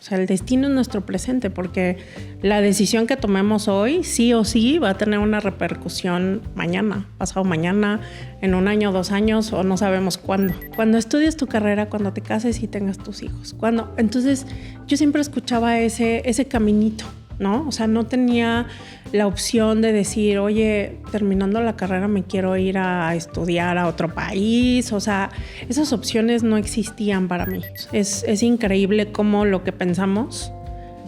sea, el destino es nuestro presente, porque la decisión que tomemos hoy, sí o sí, va a tener una repercusión mañana, pasado mañana, en 1 año, 2 años, o no sabemos cuándo. Cuando estudies tu carrera, cuando te cases y tengas tus hijos. Entonces, yo siempre escuchaba ese caminito, ¿no? O sea, no tenía la opción de decir, oye, terminando la carrera me quiero ir a estudiar a otro país. O sea, esas opciones no existían para mí. Es increíble cómo lo que pensamos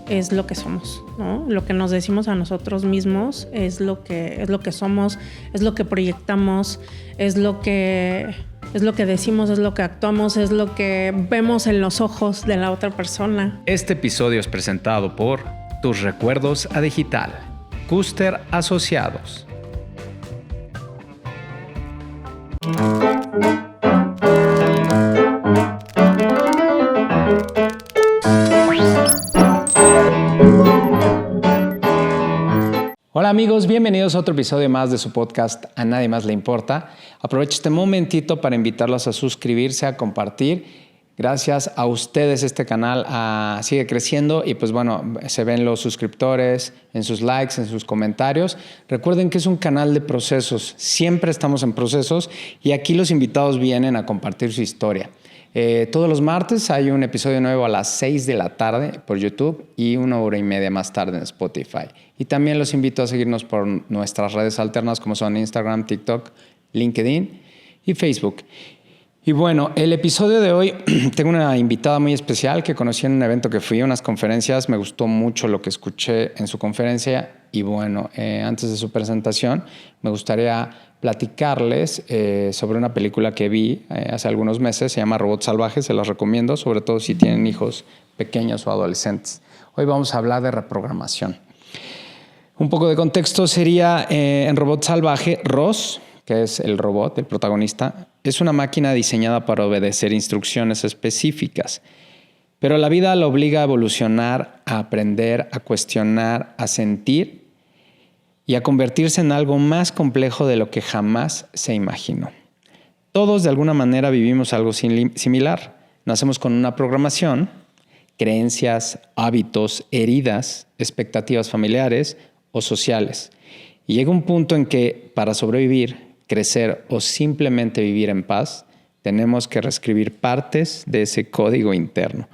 es lo que somos, ¿no? Lo que nos decimos a nosotros mismos es lo que somos, es lo que proyectamos, es lo que decimos, es lo que actuamos, es lo que vemos en los ojos de la otra persona. Este episodio es presentado por Tus Recuerdos a Digital, Custer Asociados. Hola amigos, bienvenidos a otro episodio más de su podcast A Nadie Más Le Importa. Aprovecho este momentito para invitarlos a suscribirse, a compartir. Gracias a ustedes este canal sigue creciendo y pues bueno, se ven los suscriptores en sus likes, en sus comentarios. Recuerden que es un canal de procesos, siempre estamos en procesos y aquí los invitados vienen a compartir su historia. Todos los martes hay un episodio nuevo a las 6 de la tarde por YouTube y 1 hora y media más tarde en Spotify. Y también los invito a seguirnos por nuestras redes alternas como son Instagram, TikTok, LinkedIn y Facebook. Y bueno, el episodio de hoy tengo una invitada muy especial que conocí en un evento que fui a unas conferencias. Me gustó mucho lo que escuché en su conferencia y bueno, antes de su presentación me gustaría platicarles sobre una película que vi hace algunos meses. Se llama Robots Salvajes, se las recomiendo, sobre todo si tienen hijos pequeños o adolescentes. Hoy vamos a hablar de reprogramación. Un poco de contexto sería en Robot Salvaje, Ross, que es el robot, el protagonista, es una máquina diseñada para obedecer instrucciones específicas. Pero la vida lo obliga a evolucionar, a aprender, a cuestionar, a sentir y a convertirse en algo más complejo de lo que jamás se imaginó. Todos de alguna manera vivimos algo similar. Nacemos con una programación, creencias, hábitos, heridas, expectativas familiares o sociales. Y llega un punto en que para sobrevivir, crecer o simplemente vivir en paz, tenemos que reescribir partes de ese código interno.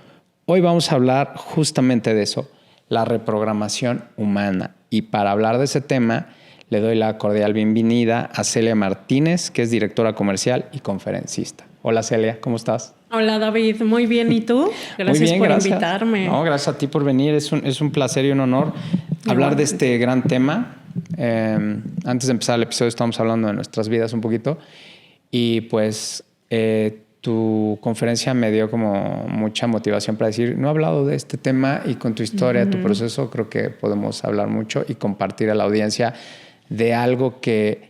Hoy vamos a hablar justamente de eso, la reprogramación humana. Y para hablar de ese tema, le doy la cordial bienvenida a Celia Martínez, que es directora comercial y conferencista. Hola Celia, ¿cómo estás? Hola David, muy bien. ¿Y tú? Gracias muy bien, por gracias. Invitarme. No, gracias a ti por venir. Es un placer y un honor hablar de este gran tema. Antes de empezar el episodio estamos hablando de nuestras vidas un poquito y pues tu conferencia me dio como mucha motivación para decir, no he hablado de este tema y con tu historia, tu proceso, creo que podemos hablar mucho y compartir a la audiencia de algo que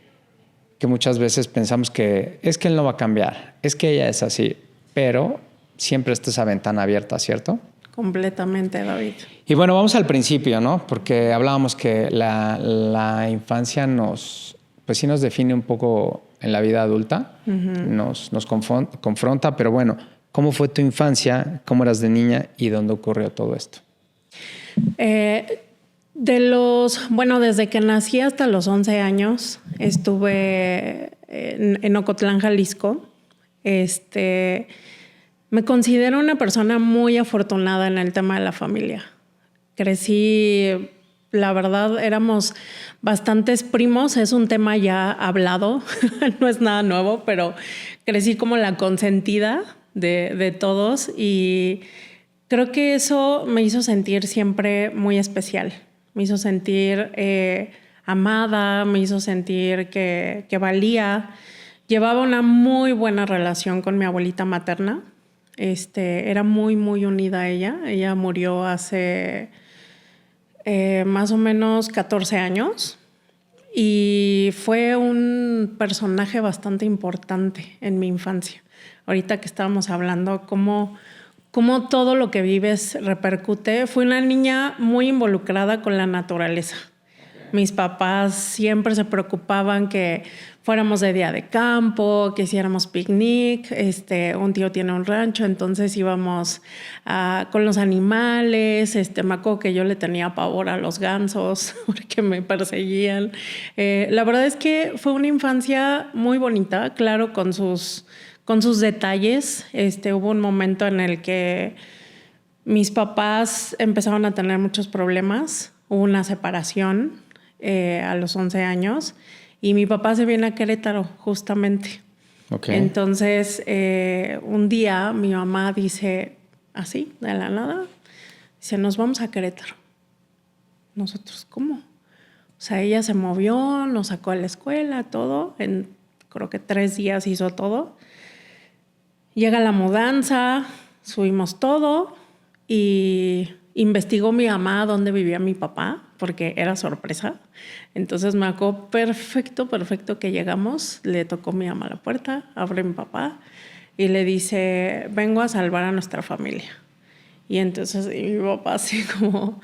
muchas veces pensamos que es que él no va a cambiar, es que ella es así, pero siempre está esa ventana abierta, ¿cierto? Completamente, David. Y bueno, vamos al principio, ¿no? Porque hablábamos que la infancia pues sí nos define un poco en la vida adulta, nos confronta, pero bueno, ¿cómo fue tu infancia? ¿Cómo eras de niña? ¿Y dónde ocurrió todo esto? Desde que nací hasta los 11 años estuve en Ocotlán, Jalisco. Me considero una persona muy afortunada en el tema de la familia. Crecí, la verdad, éramos bastantes primos. Es un tema ya hablado, no es nada nuevo, pero crecí como la consentida de todos y creo que eso me hizo sentir siempre muy especial. Me hizo sentir amada, me hizo sentir que valía. Llevaba una muy buena relación con mi abuelita materna. Era muy, muy unida a ella. Ella murió hace más o menos 14 años y fue un personaje bastante importante en mi infancia. Ahorita que estábamos hablando, cómo todo lo que vives repercute. Fui una niña muy involucrada con la naturaleza. Mis papás siempre se preocupaban que fuéramos de día de campo, que hiciéramos picnic. Un tío tiene un rancho, entonces íbamos con los animales. Me acuerdo que yo le tenía pavor a los gansos porque me perseguían. La verdad es que fue una infancia muy bonita, claro, con sus detalles. Hubo un momento en el que mis papás empezaron a tener muchos problemas. Hubo una separación a los 11 años y mi papá se viene a Querétaro justamente. Okay. Entonces, un día mi mamá dice, así, de la nada, dice, nos vamos a Querétaro. Nosotros, ¿cómo? O sea, ella se movió, nos sacó a la escuela, todo. Creo que 3 días hizo todo. Llega la mudanza, subimos todo y investigó mi mamá dónde vivía mi papá, porque era sorpresa. Entonces me acuerdo perfecto que llegamos, le tocó mi mamá la puerta, abre mi papá y le dice, vengo a salvar a nuestra familia. Y entonces mi papá así como,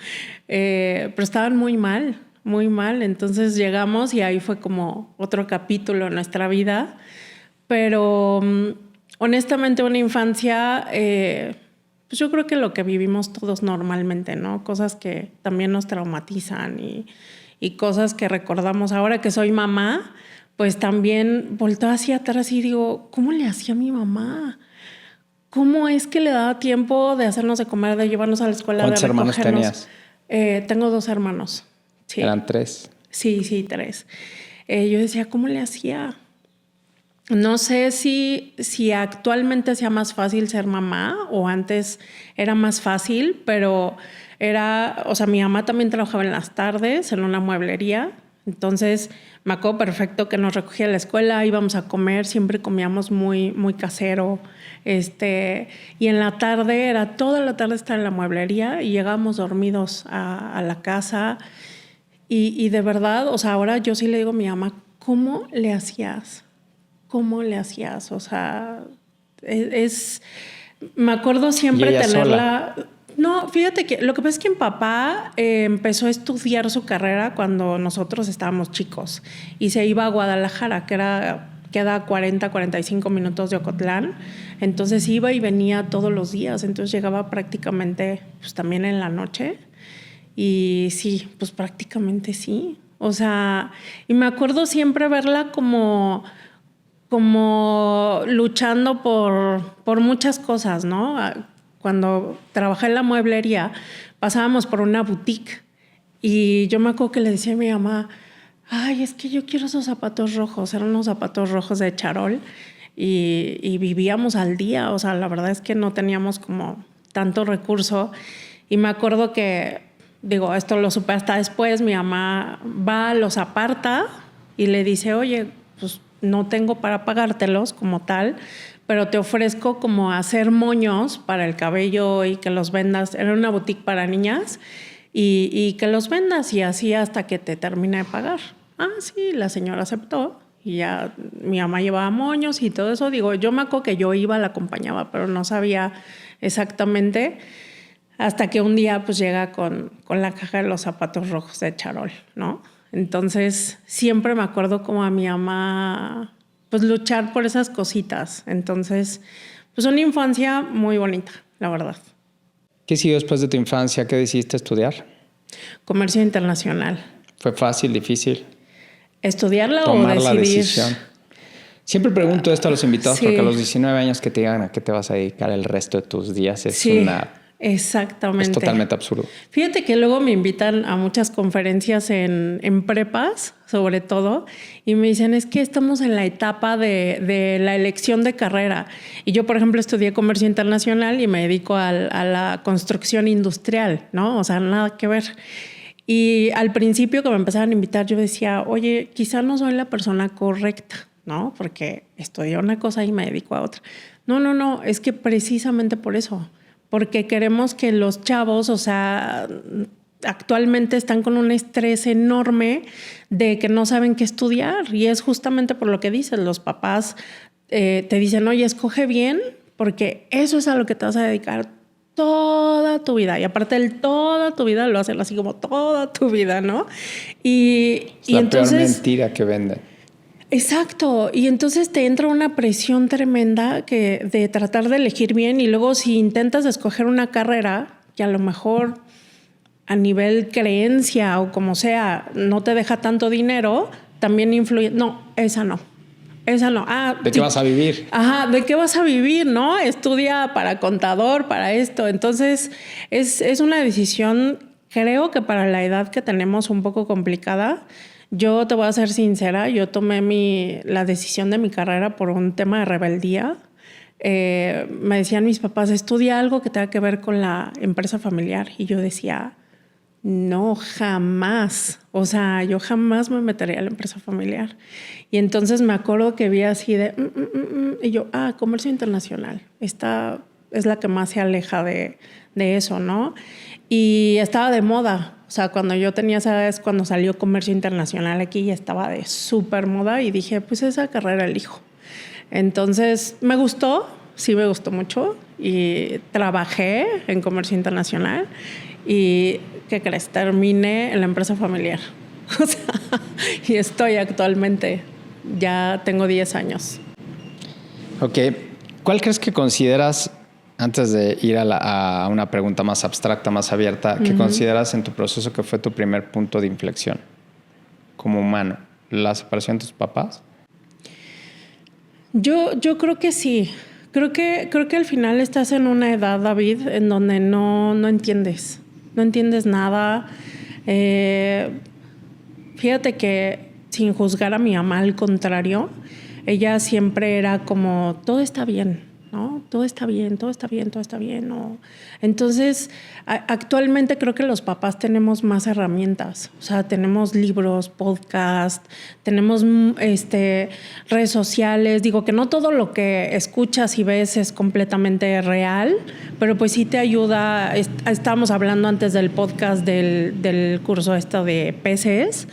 pero estaban muy mal. Entonces llegamos y ahí fue como otro capítulo en nuestra vida. Pero honestamente una infancia... pues yo creo que lo que vivimos todos normalmente, ¿no? Cosas que también nos traumatizan y cosas que recordamos. Ahora que soy mamá, pues también volteo hacia atrás y digo, ¿cómo le hacía mi mamá? ¿Cómo es que le daba tiempo de hacernos de comer, de llevarnos a la escuela, de recogernos? ¿Cuántos hermanos tenías? Tengo 2 hermanos. Sí. ¿Eran 3? Sí, 3. Yo decía, ¿cómo le hacía? No sé si actualmente sea más fácil ser mamá o antes era más fácil, pero mi mamá también trabajaba en las tardes en una mueblería. Entonces me acuerdo perfecto que nos recogía a la escuela, íbamos a comer, siempre comíamos muy, muy casero. Y en la tarde, era toda la tarde estar en la mueblería y llegábamos dormidos a la casa. Y de verdad, o sea, ahora yo sí le digo a mi mamá, ¿cómo le hacías? ¿Cómo le hacías? O sea, me acuerdo siempre tenerla... Sola. No, fíjate que lo que pasa es que mi papá empezó a estudiar su carrera cuando nosotros estábamos chicos y se iba a Guadalajara, queda 45 minutos de Ocotlán. Entonces iba y venía todos los días. Entonces llegaba prácticamente pues, también en la noche. Y sí, pues prácticamente sí. O sea, y me acuerdo siempre verla como luchando por muchas cosas, ¿no? Cuando trabajé en la mueblería, pasábamos por una boutique y yo me acuerdo que le decía a mi mamá, ay, es que yo quiero esos zapatos rojos. Eran unos zapatos rojos de charol y vivíamos al día. O sea, la verdad es que no teníamos como tanto recurso. Y me acuerdo que, digo, esto lo supe hasta después, mi mamá va, los aparta y le dice, oye, pues no tengo para pagártelos como tal, pero te ofrezco como hacer moños para el cabello y que los vendas. Era una boutique para niñas y que los vendas y así hasta que te termine de pagar. Ah, sí, la señora aceptó y ya mi mamá llevaba moños y todo eso. Digo, yo me acuerdo que yo iba, la acompañaba, pero no sabía exactamente hasta que un día pues llega con la caja de los zapatos rojos de charol, ¿no? Entonces, siempre me acuerdo como a mi mamá, pues luchar por esas cositas. Entonces, pues una infancia muy bonita, la verdad. ¿Qué siguió después de tu infancia? ¿Qué decidiste estudiar? Comercio internacional. ¿Fue fácil, difícil? ¿Estudiarla tomar o decidir? La decisión. Siempre pregunto esto a los invitados porque a los 19 años que te digan a qué te vas a dedicar el resto de tus días es exactamente. Es totalmente absurdo. Fíjate que luego me invitan a muchas conferencias en prepas, sobre todo, y me dicen, es que estamos en la etapa de la elección de carrera. Y yo, por ejemplo, estudié comercio internacional y me dedico a la construcción industrial, ¿no? O sea, nada que ver. Y al principio que me empezaban a invitar, yo decía, oye, quizá no soy la persona correcta, ¿no? Porque estudié una cosa y me dedico a otra. No, es que precisamente por eso. Porque queremos que los chavos, o sea, actualmente están con un estrés enorme de que no saben qué estudiar. Y es justamente por lo que dices, los papás te dicen, oye, escoge bien, porque eso es a lo que te vas a dedicar toda tu vida. Y aparte el toda tu vida lo hacen así como toda tu vida, ¿no? Y entonces, peor mentira que venden. Exacto. Y entonces te entra una presión tremenda de tratar de elegir bien, y luego si intentas escoger una carrera que a lo mejor a nivel creencia o como sea no te deja tanto dinero, también influye. No, esa no. ¿De qué vas a vivir? Ajá, ¿de qué vas a vivir, no? Estudia para contador, para esto. Entonces, es una decisión, creo que para la edad que tenemos, un poco complicada. Yo te voy a ser sincera, yo tomé la decisión de mi carrera por un tema de rebeldía. Me decían mis papás, estudia algo que tenga que ver con la empresa familiar. Y yo decía, no, jamás. O sea, yo jamás me metería a la empresa familiar. Y entonces me acuerdo que vi así de... y yo, comercio internacional. Esta es la que más se aleja de eso, ¿no? Y estaba de moda. O sea, cuando yo tenía esa edad es cuando salió comercio internacional aquí y estaba de súper moda. Y dije, pues esa carrera elijo. Entonces, me gustó. Sí me gustó mucho. Y trabajé en comercio internacional. Y, ¿qué crees? Terminé en la empresa familiar. O sea, y estoy actualmente. Ya tengo 10 años. Ok. ¿Cuál crees que consideras, antes de ir a una pregunta más abstracta, más abierta, que consideras en tu proceso que fue tu primer punto de inflexión como humano? ¿La separación de tus papás? Yo creo que sí. Creo que al final estás en una edad, David, en donde no entiendes. No entiendes nada. Fíjate que, sin juzgar a mi mamá, al contrario, ella siempre era como, todo está bien, ¿no? Todo está bien, todo está bien, todo está bien, ¿no? Entonces, actualmente creo que los papás tenemos más herramientas. O sea, tenemos libros, podcasts, tenemos redes sociales. Digo que no todo lo que escuchas y ves es completamente real, pero pues sí te ayuda. Estábamos hablando antes del podcast del curso de PCs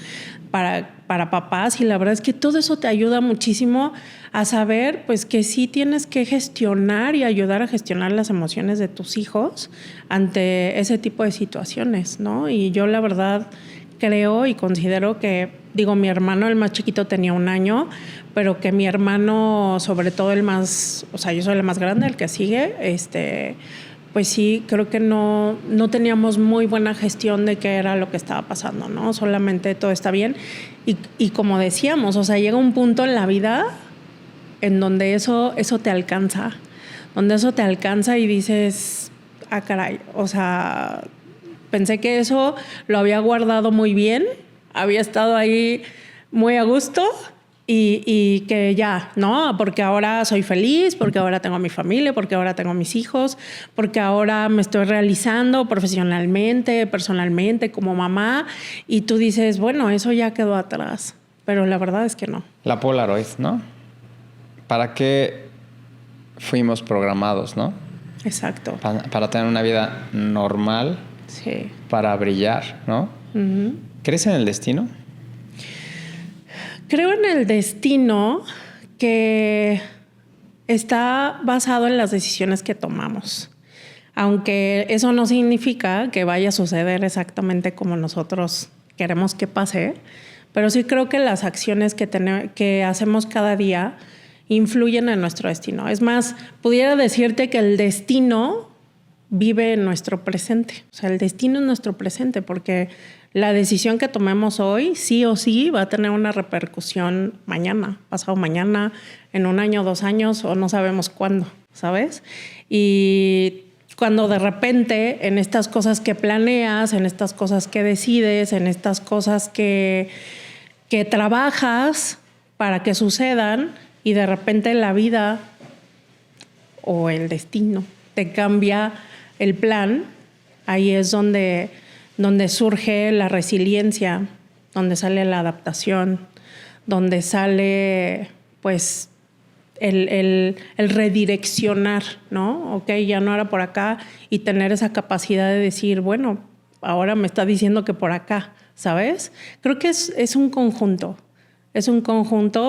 para papás, y la verdad es que todo eso te ayuda muchísimo a saber pues que sí tienes que gestionar y ayudar a gestionar las emociones de tus hijos ante ese tipo de situaciones, ¿no? Y yo la verdad creo y considero que, mi hermano, el más chiquito, tenía 1 año, pero que mi hermano, sobre todo el más, o sea, yo soy la más grande, el que sigue, pues sí, creo que no teníamos muy buena gestión de qué era lo que estaba pasando, ¿no? Solamente todo está bien. Y como decíamos, o sea, llega un punto en la vida en donde eso te alcanza. Donde eso te alcanza y dices, caray, o sea, pensé que eso lo había guardado muy bien, había estado ahí muy a gusto. Y que ya, ¿no? Porque ahora soy feliz, porque ahora tengo a mi familia, porque ahora tengo a mis hijos, porque ahora me estoy realizando profesionalmente, personalmente, como mamá. Y tú dices, bueno, eso ya quedó atrás. Pero la verdad es que no. La Polaroid, ¿no? ¿Para qué fuimos programados, no? Exacto. Para tener una vida normal. Sí. Para brillar, ¿no? Uh-huh. ¿Crees en el destino? Creo en el destino, que está basado en las decisiones que tomamos. Aunque eso no significa que vaya a suceder exactamente como nosotros queremos que pase, pero sí creo que las acciones que hacemos cada día influyen en nuestro destino. Es más, pudiera decirte que el destino vive en nuestro presente. O sea, el destino es nuestro presente, porque la decisión que tomemos hoy, sí o sí, va a tener una repercusión mañana, pasado mañana, en 1 año, 2 años, o no sabemos cuándo, ¿sabes? Y cuando de repente en estas cosas que planeas, en estas cosas que decides, en estas cosas que trabajas para que sucedan, y de repente la vida o el destino te cambia el plan, ahí es donde surge la resiliencia, donde sale la adaptación, donde sale pues el redireccionar, ¿no? Ok, ya no era por acá, y tener esa capacidad de decir, bueno, ahora me está diciendo que por acá, ¿sabes? Creo que es un conjunto,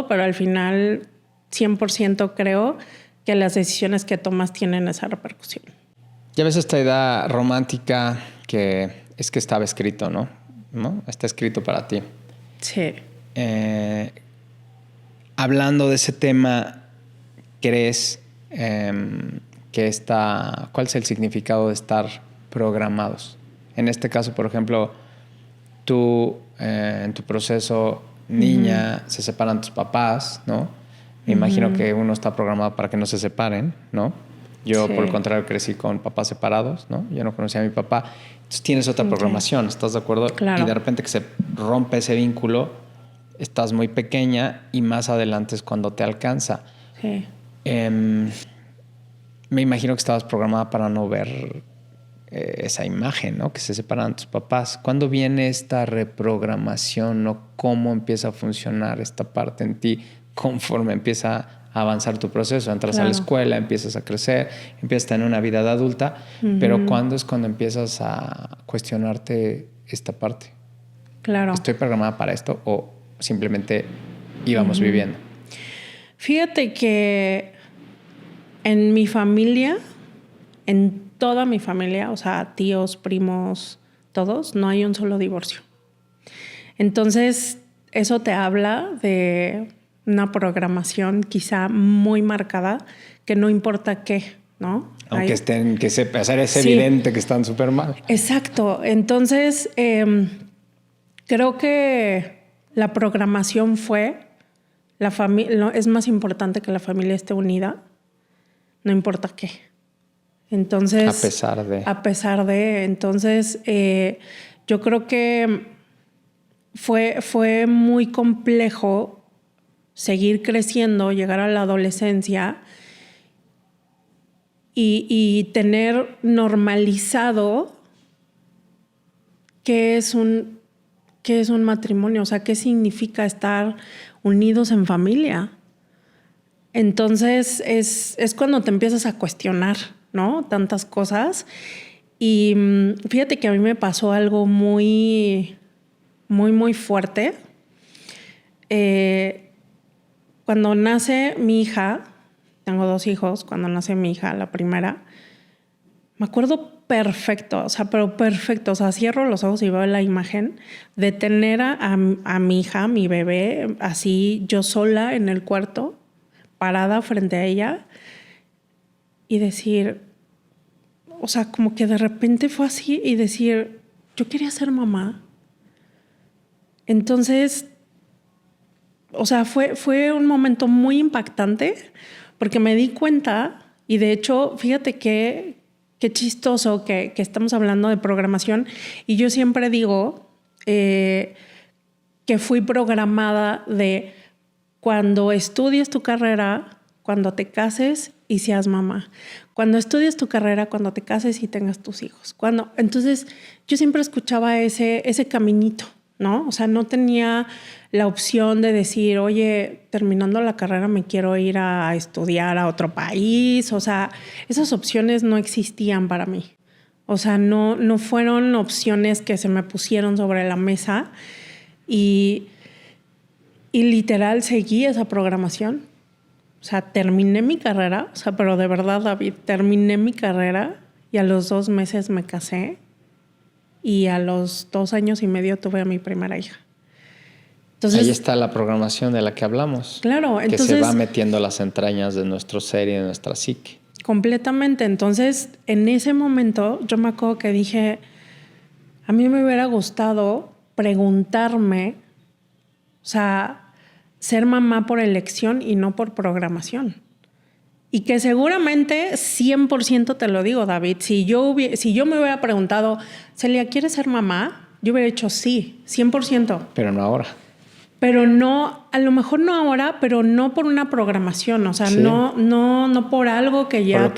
pero al final 100% creo que las decisiones que tomas tienen esa repercusión. ya ves esta idea romántica que es que estaba escrito, ¿no? Está escrito para ti. Sí. Hablando de ese tema, ¿crees cuál es el significado de estar programados? En este caso, por ejemplo, tú en tu proceso niña, se separan tus papás, ¿no? Me imagino que uno está programado para que no se separen, ¿no? Yo, por el contrario, crecí con papás separados, ¿no? Yo no conocía a mi papá. Entonces tienes otra programación, ¿estás de acuerdo? Claro. Y de repente que se rompe ese vínculo, estás muy pequeña y más adelante es cuando te alcanza. Sí. Me imagino que estabas programada para no ver esa imagen, ¿no? Que se separan tus papás. ¿Cuándo viene esta reprogramación o cómo empieza a funcionar esta parte en ti conforme empieza a avanzar tu proceso? Entras a la escuela, empiezas a crecer, empiezas a tener una vida de adulta, pero ¿cuándo es cuando empiezas a cuestionarte esta parte? Claro. ¿Estoy programada para esto o simplemente íbamos viviendo? Fíjate que en mi familia, en toda mi familia, o sea, tíos, primos, todos, no hay un solo divorcio. Entonces, eso te habla de una programación quizá muy marcada, que no importa qué, ¿no? Aunque es evidente que están súper mal. Exacto. Entonces, creo que la programación fue, es más importante que la familia esté unida, no importa qué. Entonces, a pesar de, entonces, yo creo que fue muy complejo seguir creciendo, llegar a la adolescencia y tener normalizado qué es un matrimonio, o sea, qué significa estar unidos en familia. Entonces es cuando te empiezas a cuestionar, ¿no? Tantas cosas. Y fíjate que a mí me pasó algo muy, muy, muy fuerte. Cuando nace mi hija, tengo 2 hijos, cuando nace mi hija, la primera, me acuerdo perfecto, o sea, pero perfecto. O sea, cierro los ojos y veo la imagen de tener a mi hija, mi bebé, así yo sola en el cuarto, parada frente a ella y decir, o sea, como que de repente fue así y decir, yo quería ser mamá. Entonces, o sea, fue un momento muy impactante porque me di cuenta y de hecho, fíjate qué chistoso que estamos hablando de programación y yo siempre digo que fui programada de cuando estudies tu carrera, cuando te cases y seas mamá. Cuando estudies tu carrera, cuando te cases y tengas tus hijos. Entonces, yo siempre escuchaba ese caminito, ¿no? O sea, no tenía la opción de decir, oye, terminando la carrera me quiero ir a estudiar a otro país. O sea, esas opciones no existían para mí. O sea, no fueron opciones que se me pusieron sobre la mesa y literal seguí esa programación. O sea, terminé mi carrera, o sea, pero de verdad, David, terminé mi carrera y a los 2 meses me casé y a los 2 años y medio tuve a mi primera hija. Entonces, ahí está la programación de la que hablamos. Claro, entonces, que se va metiendo a las entrañas de nuestro ser y de nuestra psique. Completamente. Entonces, en ese momento, yo me acuerdo que dije, a mí me hubiera gustado preguntarme, o sea, ser mamá por elección y no por programación. Y que seguramente 100% te lo digo, David, si yo me hubiera preguntado, Celia, ¿quieres ser mamá? Yo hubiera dicho sí, 100%. Pero no ahora. Pero no, a lo mejor no ahora, pero no por una programación, o sea, sí. no por algo que ya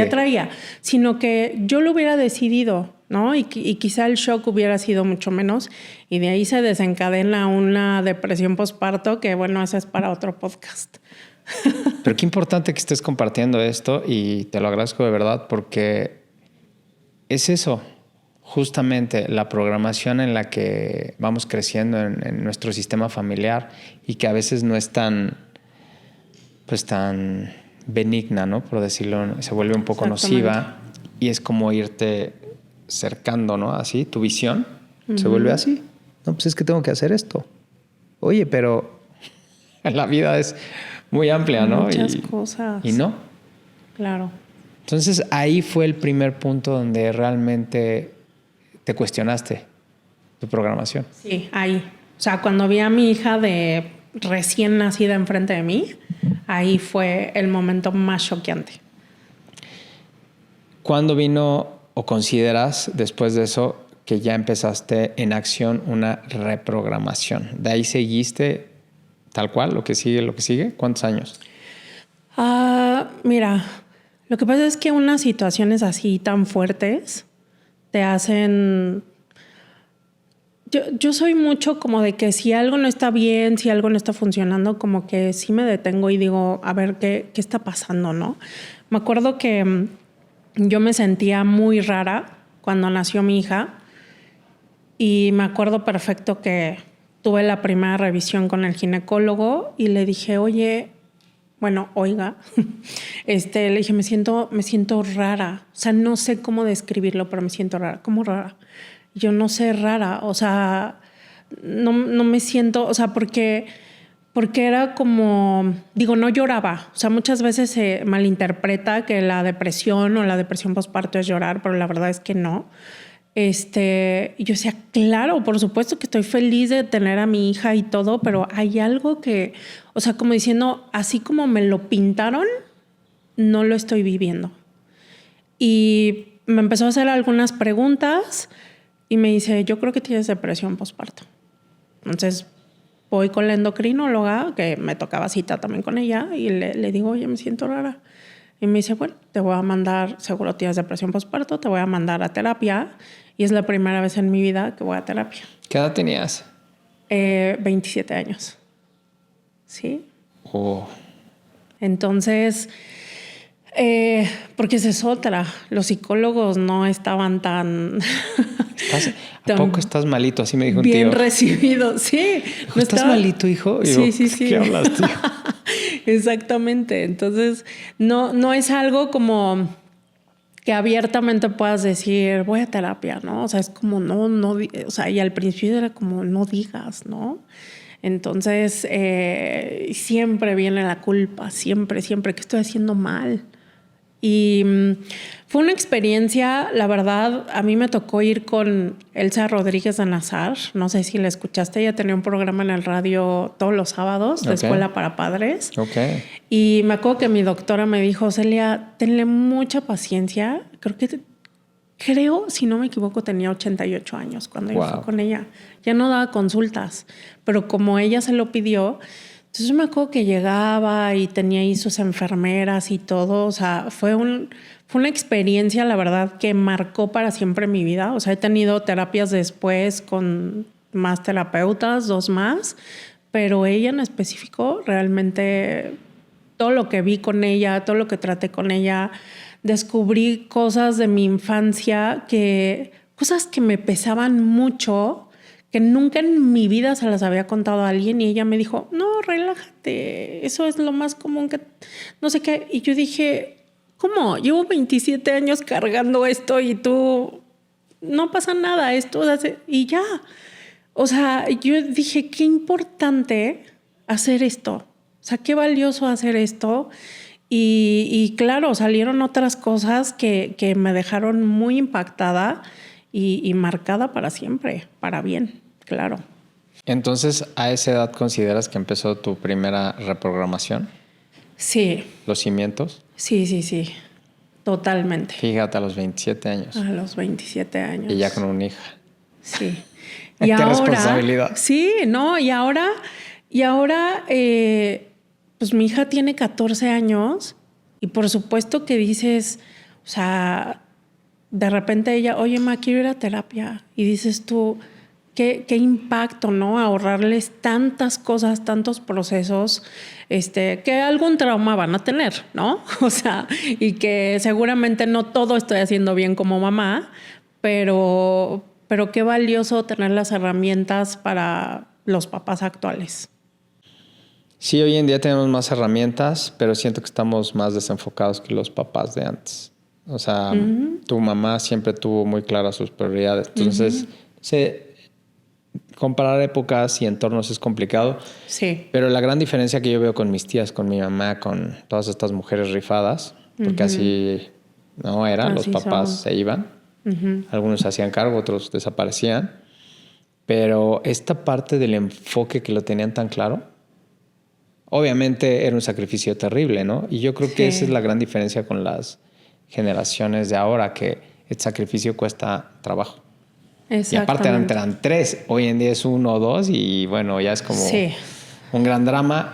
traía, sino que yo lo hubiera decidido, ¿no? Y quizá el shock hubiera sido mucho menos y de ahí se desencadena una depresión postparto que, bueno, esa es para otro podcast. Pero qué importante que estés compartiendo esto y te lo agradezco de verdad porque es eso. Justamente la programación en la que vamos creciendo en nuestro sistema familiar y que a veces no es tan benigna, ¿no? Por decirlo, se vuelve un poco nociva y es como irte cercando, ¿no? Así, tu visión se vuelve así. No, pues es que tengo que hacer esto. Oye, pero la vida es muy amplia, ¿no? Muchas cosas. Y no. Claro. Entonces ahí fue el primer punto donde realmente te cuestionaste tu programación. Sí, ahí. O sea, cuando vi a mi hija de recién nacida enfrente de mí, ahí fue el momento más choqueante. ¿Cuándo vino o consideras después de eso que ya empezaste en acción una reprogramación? ¿De ahí seguiste tal cual, lo que sigue? ¿Cuántos años? Mira, lo que pasa es que unas situaciones así tan fuertes te hacen... Yo soy mucho como de que si algo no está bien, si algo no está funcionando, como que sí me detengo y digo, a ver, ¿qué está pasando, no? Me acuerdo que yo me sentía muy rara cuando nació mi hija y me acuerdo perfecto que tuve la primera revisión con el ginecólogo y le dije, oiga, le dije, me siento rara. O sea, no sé cómo describirlo, pero me siento rara. ¿Cómo rara? Yo no sé, rara. O sea, no me siento, o sea, porque era como, digo, no lloraba. O sea, muchas veces se malinterpreta que la depresión o la depresión postparto es llorar, pero la verdad es que no. Y yo decía, claro, por supuesto que estoy feliz de tener a mi hija y todo, pero hay algo que, o sea, como diciendo, así como me lo pintaron, no lo estoy viviendo. Y me empezó a hacer algunas preguntas y me dice, yo creo que tienes depresión postparto. Entonces voy con la endocrinóloga, que me tocaba cita también con ella, y le digo, oye, me siento rara. Y me dice, bueno, te voy a mandar, seguro tienes depresión postparto, te voy a mandar a terapia. Y es la primera vez en mi vida que voy a terapia. ¿Qué edad tenías? 27 años. ¿Sí? Oh. Entonces, porque esa es otra. Los psicólogos no estaban tan... ¿A poco estás malito? Así me dijo un tío. Bien recibido, sí. Dijo, ¿estás malito, hijo? Y Sí, digo, sí. ¿qué hablas, tío? Exactamente. Entonces, no es algo como que abiertamente puedas decir, voy a terapia, ¿no? O sea, es como, no, o sea, y al principio era como, no digas, ¿no? Entonces, siempre viene la culpa, siempre, que estoy haciendo mal. Y fue una experiencia, la verdad, a mí me tocó ir con Elsa Rodríguez de Nazar. No sé si la escuchaste, ella tenía un programa en el radio todos los sábados de Escuela para Padres. Okay. Y me acuerdo que mi doctora me dijo, Celia, tenle mucha paciencia. Creo, si no me equivoco, tenía 88 años cuando yo fui con ella. Ya no daba consultas, pero como ella se lo pidió... Entonces me acuerdo que llegaba y tenía ahí sus enfermeras y todo. O sea, fue una experiencia, la verdad, que marcó para siempre mi vida. O sea, he tenido terapias después con más terapeutas, 2 más, pero ella en específico, realmente todo lo que vi con ella, todo lo que traté con ella, descubrí cosas de mi infancia, cosas que me pesaban mucho, que nunca en mi vida se las había contado a alguien, y ella me dijo, no, relájate, eso es lo más común que no sé qué. Y yo dije, ¿cómo? Llevo 27 años cargando esto y tú no pasa nada, esto y ya. O sea, yo dije, qué importante hacer esto. O sea, qué valioso hacer esto. Y claro, salieron otras cosas que me dejaron muy impactada y marcada para siempre, para bien, claro. Entonces, ¿a esa edad consideras que empezó tu primera reprogramación? Sí. ¿Los cimientos? Sí. Totalmente. Fíjate, a los 27 años. A los 27 años. Y ya con una hija. Sí. ¿Qué responsabilidad? Sí, no, y ahora, pues mi hija tiene 14 años y por supuesto que dices, o sea, de repente ella, oye, ma, quiero ir a terapia. Y dices tú, qué impacto, ¿no? Ahorrarles tantas cosas, tantos procesos, que algún trauma van a tener, ¿no? O sea, y que seguramente no todo estoy haciendo bien como mamá, pero qué valioso tener las herramientas para los papás actuales. Sí, hoy en día tenemos más herramientas, pero siento que estamos más desenfocados que los papás de antes. O sea, tu mamá siempre tuvo muy claras sus prioridades. Entonces, comparar épocas y entornos es complicado. Sí. Pero la gran diferencia que yo veo con mis tías, con mi mamá, con todas estas mujeres rifadas, porque así no era, los papás se iban. Algunos se hacían cargo, otros desaparecían. Pero esta parte del enfoque que lo tenían tan claro, obviamente era un sacrificio terrible, ¿no? Y yo creo que esa es la gran diferencia con las generaciones de ahora, que el sacrificio cuesta trabajo. Y aparte eran 3, hoy en día es 1 o 2 y bueno, ya es como un gran drama,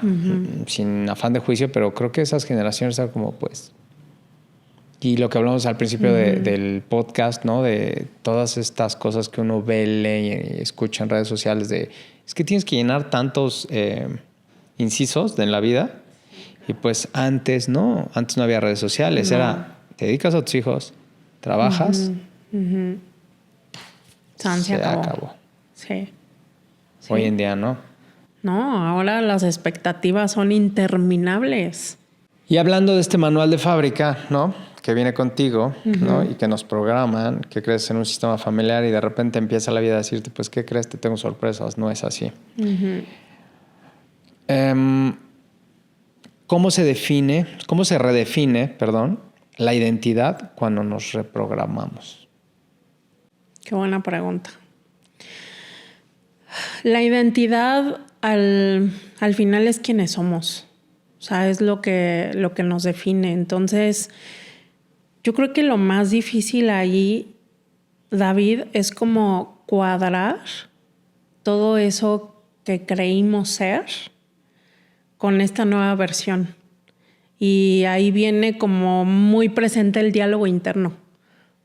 sin afán de juicio, pero creo que esas generaciones eran como pues... Y lo que hablamos al principio del podcast, ¿no? De todas estas cosas que uno ve, lee y escucha en redes sociales de... Es que tienes que llenar tantos incisos en la vida. Y pues antes no había redes sociales. No. Era, te dedicas a tus hijos, trabajas... Se acabó. Sí. Hoy en día no. No, ahora las expectativas son interminables. Y hablando de este manual de fábrica, ¿no? Que viene contigo, ¿no? Y que nos programan, que crees en un sistema familiar y de repente empieza la vida a decirte, pues, ¿qué crees? Te tengo sorpresas. No es así. ¿Cómo se redefine, la identidad cuando nos reprogramamos? Qué buena pregunta. La identidad al final es quienes somos. O sea, es lo que nos define. Entonces, yo creo que lo más difícil ahí, David, es como cuadrar todo eso que creímos ser con esta nueva versión. Y ahí viene como muy presente el diálogo interno.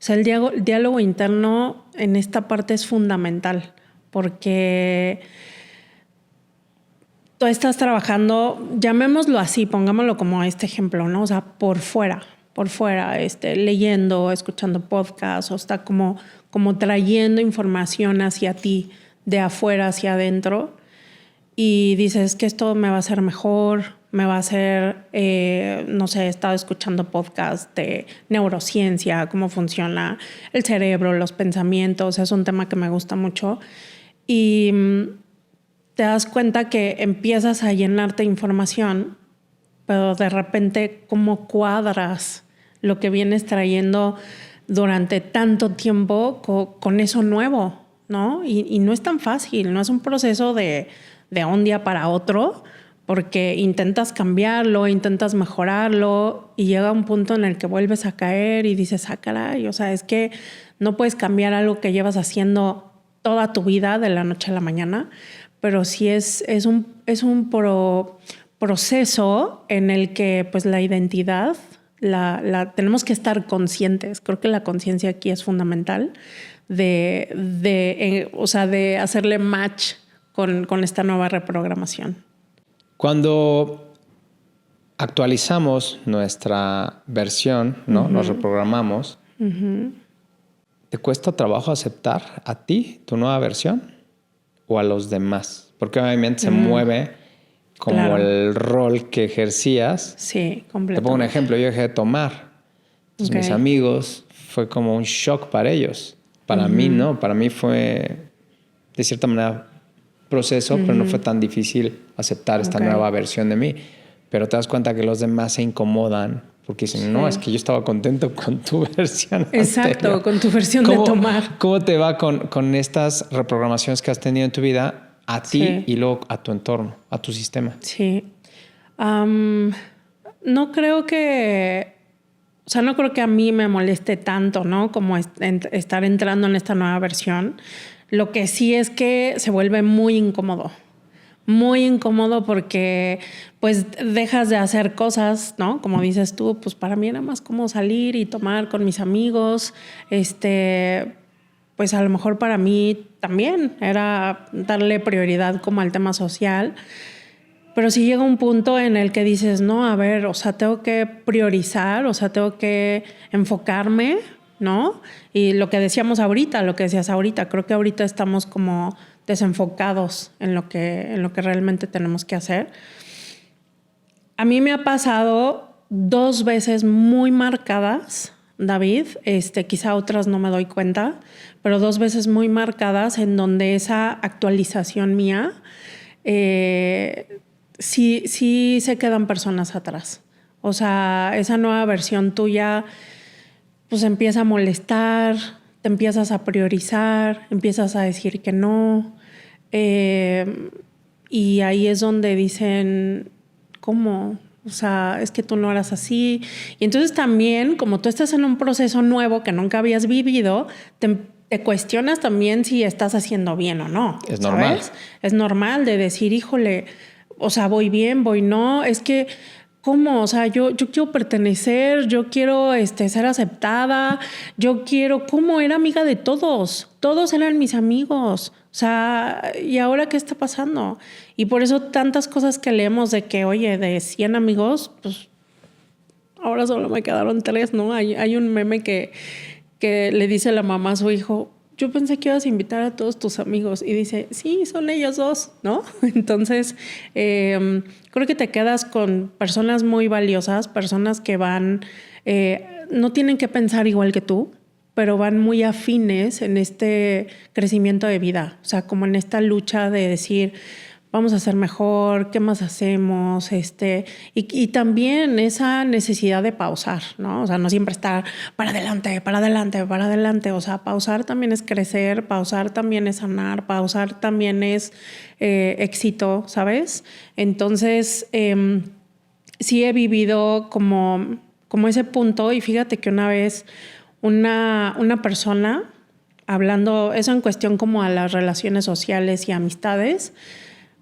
O sea, el diálogo interno en esta parte es fundamental porque tú estás trabajando, llamémoslo así, pongámoslo como este ejemplo, ¿no? O sea, por fuera, leyendo, escuchando podcasts, o está como trayendo información hacia ti, de afuera hacia adentro, y dices que esto me va a hacer mejor, me va a hacer, no sé, he estado escuchando podcasts de neurociencia, cómo funciona el cerebro, los pensamientos, es un tema que me gusta mucho. Y te das cuenta que empiezas a llenarte de información, pero de repente cómo cuadras lo que vienes trayendo durante tanto tiempo con eso nuevo, ¿no? Y no es tan fácil, no es un proceso de un día para otro, porque intentas cambiarlo, intentas mejorarlo y llega un punto en el que vuelves a caer y dices, caray, o sea, es que no puedes cambiar algo que llevas haciendo toda tu vida de la noche a la mañana, pero sí es un proceso en el que pues la identidad la tenemos que estar conscientes. Creo que la conciencia aquí es fundamental de hacerle match con esta nueva reprogramación. Cuando actualizamos nuestra versión, ¿no? Nos reprogramamos, ¿te cuesta trabajo aceptar a ti, tu nueva versión, o a los demás? Porque obviamente se mueve como el rol que ejercías. Sí, completamente. Te pongo un ejemplo, yo dejé de tomar. Entonces mis amigos fue como un shock para ellos. Para mí no, para mí fue de cierta manera proceso, pero no fue tan difícil aceptar esta nueva versión de mí. Pero te das cuenta que los demás se incomodan porque dicen, no, es que yo estaba contento con tu versión Exacto, anterior. Con tu versión de tomar. ¿Cómo te va con estas reprogramaciones que has tenido en tu vida a ti y luego a tu entorno, a tu sistema? Sí. No creo que a mí me moleste tanto, ¿no? Como estar entrando en esta nueva versión. Lo que sí es que se vuelve muy incómodo porque pues dejas de hacer cosas, ¿no? Como dices tú, pues para mí era más como salir y tomar con mis amigos. Pues a lo mejor para mí también era darle prioridad como al tema social. Pero sí llega un punto en el que dices, no, a ver, o sea, tengo que priorizar, o sea, tengo que enfocarme, ¿no? Y lo que decías ahorita, creo que ahorita estamos como desenfocados en lo que realmente tenemos que hacer. A mí me ha pasado 2 veces muy marcadas David, quizá otras no me doy cuenta, pero 2 veces muy marcadas en donde esa actualización mía, sí se quedan personas atrás. O sea, esa nueva versión tuya pues empieza a molestar, te empiezas a priorizar, empiezas a decir que no. Y ahí es donde dicen, ¿cómo? O sea, es que tú no eras así. Y entonces también, como tú estás en un proceso nuevo que nunca habías vivido, te cuestionas también si estás haciendo bien o no. Es normal. ¿Sabes? Es normal de decir, híjole, o sea, voy bien, voy no. Es que, ¿cómo? O sea, yo quiero pertenecer, yo quiero ser aceptada, yo quiero... ¿Cómo? Era amiga de todos. Todos eran mis amigos. O sea, ¿y ahora qué está pasando? Y por eso tantas cosas que leemos de que, oye, de 100 amigos, pues ahora solo me quedaron 3, ¿no? Hay un meme que le dice la mamá a su hijo, yo pensé que ibas a invitar a todos tus amigos. Y dice, sí, son ellos 2, ¿no? Entonces, creo que te quedas con personas muy valiosas, personas que van, no tienen que pensar igual que tú, pero van muy afines en este crecimiento de vida. O sea, como en esta lucha de decir, vamos a hacer mejor, ¿qué más hacemos? Y también esa necesidad de pausar, ¿no? O sea, no siempre estar para adelante, para adelante, para adelante. O sea, pausar también es crecer, pausar también es sanar, pausar también es éxito, ¿sabes? Entonces, sí he vivido como ese punto, y fíjate que una vez una persona, hablando eso en cuestión como a las relaciones sociales y amistades,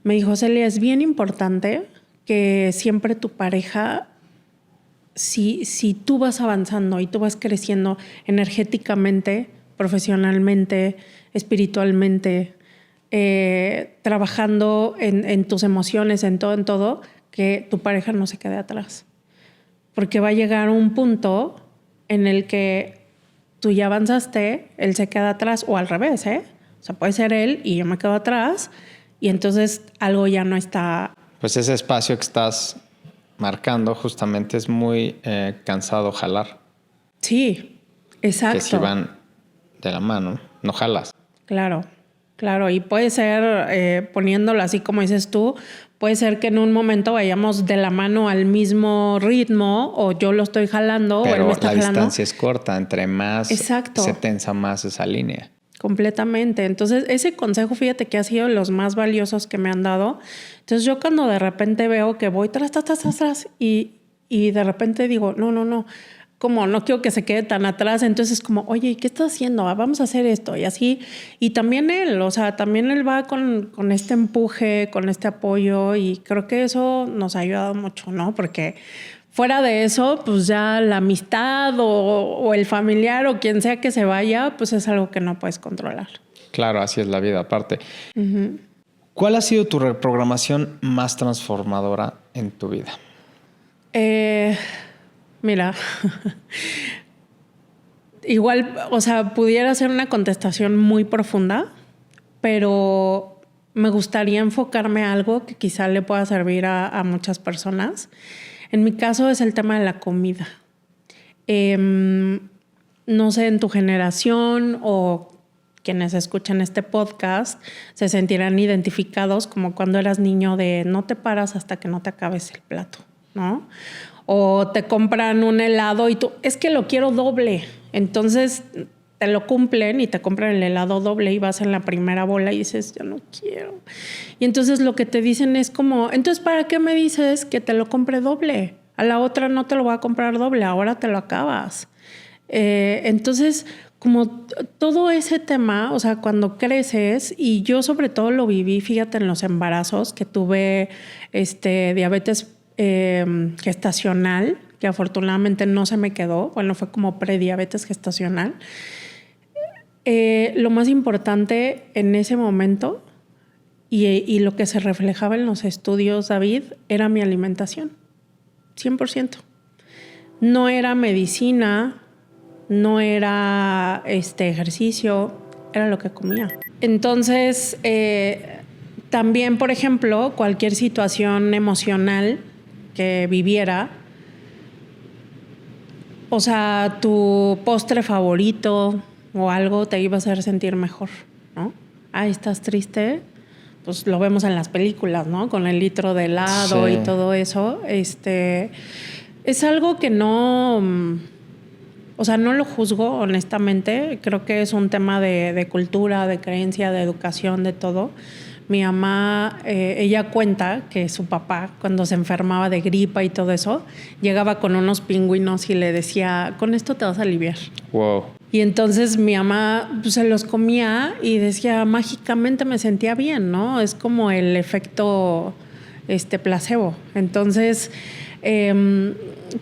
me dijo, Celia, es bien importante que siempre tu pareja, si tú vas avanzando y tú vas creciendo energéticamente, profesionalmente, espiritualmente, trabajando en tus emociones, en todo, que tu pareja no se quede atrás. Porque va a llegar un punto en el que tú ya avanzaste, él se queda atrás, o al revés, ¿eh? O sea, puede ser él y yo me quedo atrás, y entonces algo ya no está... Pues ese espacio que estás marcando justamente es muy cansado jalar. Sí, exacto. Que si van de la mano, no jalas. Claro. Y puede ser, poniéndolo así como dices tú, puede ser que en un momento vayamos de la mano al mismo ritmo, o yo lo estoy jalando, pero o él me está jalando. Pero la distancia es corta, entre más Exacto. se tensa más esa línea. Completamente. Entonces, ese consejo, fíjate que ha sido los más valiosos que me han dado. Entonces, yo cuando de repente veo que voy tras, y de repente digo, no, como no quiero que se quede tan atrás, entonces como, oye, ¿qué estás haciendo? Vamos a hacer esto y así. Y también él, o sea, también él va con este empuje, con este apoyo, y creo que eso nos ha ayudado mucho, ¿no? Porque fuera de eso, pues ya la amistad o el familiar o quien sea que se vaya, pues es algo que no puedes controlar. Claro, así es la vida, aparte. Uh-huh. ¿Cuál ha sido tu reprogramación más transformadora en tu vida? Mira, igual, o sea, pudiera ser una contestación muy profunda, pero me gustaría enfocarme a algo que quizá le pueda servir a muchas personas. En mi caso es el tema de la comida. No sé, en tu generación o quienes escuchan este podcast se sentirán identificados como cuando eras niño de no te paras hasta que no te acabes el plato, ¿no? O te compran un helado y tú, es que lo quiero doble. Entonces te lo cumplen y te compran el helado doble y vas en la primera bola y dices, yo no quiero. Y entonces lo que te dicen es como, entonces, ¿para qué me dices que te lo compre doble? A la otra no te lo voy a comprar doble, ahora te lo acabas. Entonces, como todo ese tema, o sea, cuando creces, y yo sobre todo lo viví, fíjate, en los embarazos, que tuve diabetes gestacional, que afortunadamente no se me quedó, bueno, fue como prediabetes gestacional. Lo más importante en ese momento y lo que se reflejaba en los estudios, David, era mi alimentación, 100%. No era medicina, no era ejercicio, era lo que comía. Entonces, también, por ejemplo, cualquier situación emocional que viviera, o sea, tu postre favorito o algo te iba a hacer sentir mejor, ¿no? Ay, ¿estás triste? Pues lo vemos en las películas, ¿no? Con el litro de helado y todo eso. Es algo que no... O sea, no lo juzgo, honestamente. Creo que es un tema de cultura, de creencia, de educación, de todo. Mi mamá, ella cuenta que su papá, cuando se enfermaba de gripa y todo eso, llegaba con unos pingüinos y le decía, con esto te vas a aliviar. Wow. Y entonces mi mamá pues, se los comía y decía, mágicamente me sentía bien, ¿no? Es como el efecto placebo. Entonces,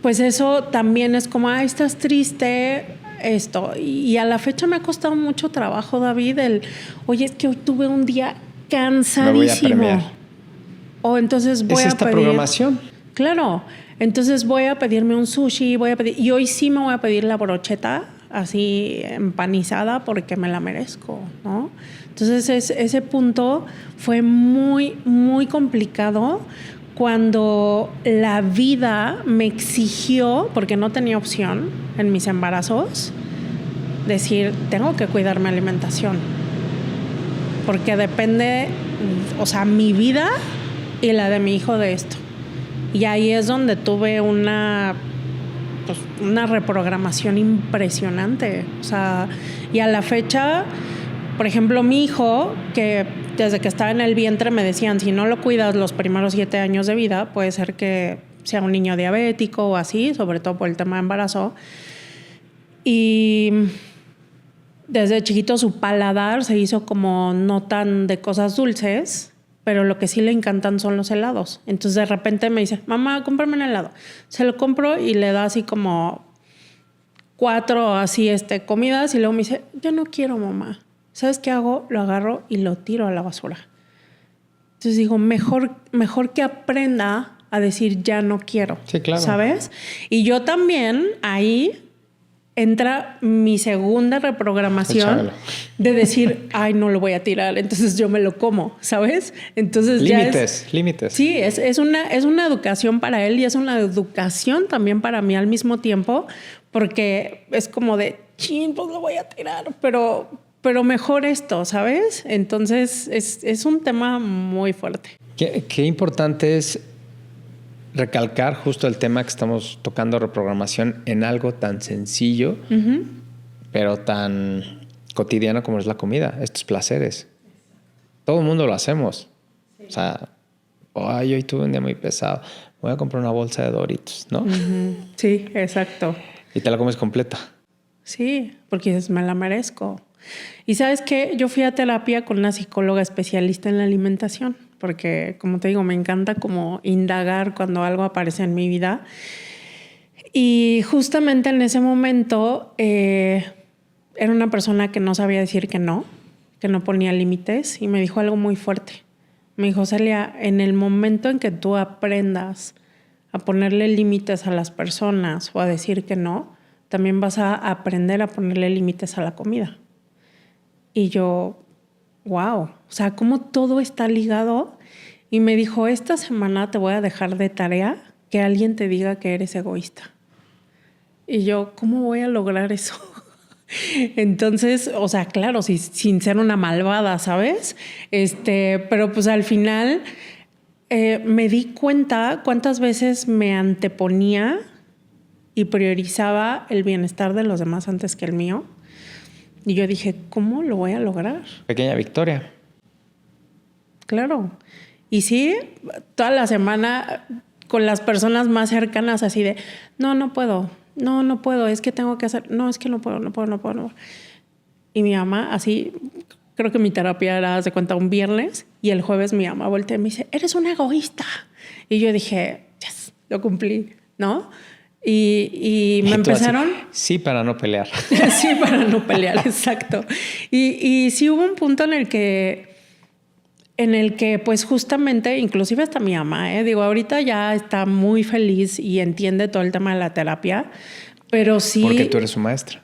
pues eso también es como, estás triste, esto. Y a la fecha me ha costado mucho trabajo, David, oye, es que hoy tuve un día cansadísimo. Me voy a premiar. O entonces voy ¿Es a esta pedir... programación? Claro. Entonces voy a pedirme un sushi, y hoy sí me voy a pedir la brocheta así empanizada porque me la merezco, ¿no? Entonces ese punto fue muy, muy complicado cuando la vida me exigió, porque no tenía opción en mis embarazos, decir, tengo que cuidar mi alimentación. Porque depende, o sea, mi vida y la de mi hijo de esto. Y ahí es donde tuve una reprogramación impresionante. O sea, y a la fecha, por ejemplo, mi hijo, que desde que estaba en el vientre me decían, si no lo cuidas los primeros 7 años de vida, puede ser que sea un niño diabético o así, sobre todo por el tema de embarazo. Y desde chiquito su paladar se hizo como no tan de cosas dulces, pero lo que sí le encantan son los helados. Entonces de repente me dice, mamá, cómprame un helado. Se lo compro y le da así como 4 así comidas y luego me dice, yo no quiero, mamá. ¿Sabes qué hago? Lo agarro y lo tiro a la basura. Entonces digo, mejor que aprenda a decir ya no quiero. Sí, claro. ¿Sabes? Y yo también ahí entra mi segunda reprogramación de decir, ay, no lo voy a tirar, entonces yo me lo como, ¿sabes? Entonces límites. Sí, es una educación para él y es una educación también para mí al mismo tiempo, porque es como de, chin, pues lo voy a tirar, pero mejor esto, ¿sabes? Entonces es un tema muy fuerte. Qué importante es recalcar justo el tema que estamos tocando, reprogramación, en algo tan sencillo, pero tan cotidiano como es la comida, estos placeres. Todo el mundo lo hacemos. Sí. O sea, hoy tuve un día muy pesado, voy a comprar una bolsa de Doritos, ¿no? Sí, exacto. Y te la comes completa. Sí, porque dices, me la merezco. Y ¿sabes qué? Yo fui a terapia con una psicóloga especialista en la alimentación, porque, como te digo, me encanta como indagar cuando algo aparece en mi vida. Y justamente en ese momento era una persona que no sabía decir que no ponía límites, y me dijo algo muy fuerte. Me dijo, Celia, en el momento en que tú aprendas a ponerle límites a las personas o a decir que no, también vas a aprender a ponerle límites a la comida. Y yo, wow, o sea, cómo todo está ligado. Y me dijo, esta semana te voy a dejar de tarea que alguien te diga que eres egoísta. Y yo, ¿cómo voy a lograr eso? Entonces, o sea, claro, sin ser una malvada, ¿sabes? Pero pues al final me di cuenta cuántas veces me anteponía y priorizaba el bienestar de los demás antes que el mío. Y yo dije, ¿cómo lo voy a lograr? Pequeña victoria. Claro. Y sí, toda la semana con las personas más cercanas así de, no puedo, no puedo, es que tengo que hacer, no, es que no puedo. Y mi mamá así, creo que mi terapia era, de cuenta, un viernes, y el jueves mi mamá voltea y me dice, eres una egoísta. Y yo dije, yes, lo cumplí, ¿no? Y me empezaron... Así, sí, para no pelear. Sí, para no pelear, exacto. Y sí hubo un punto en el que pues justamente, inclusive hasta mi mamá, digo, ahorita ya está muy feliz y entiende todo el tema de la terapia, pero sí... Porque tú eres su maestra.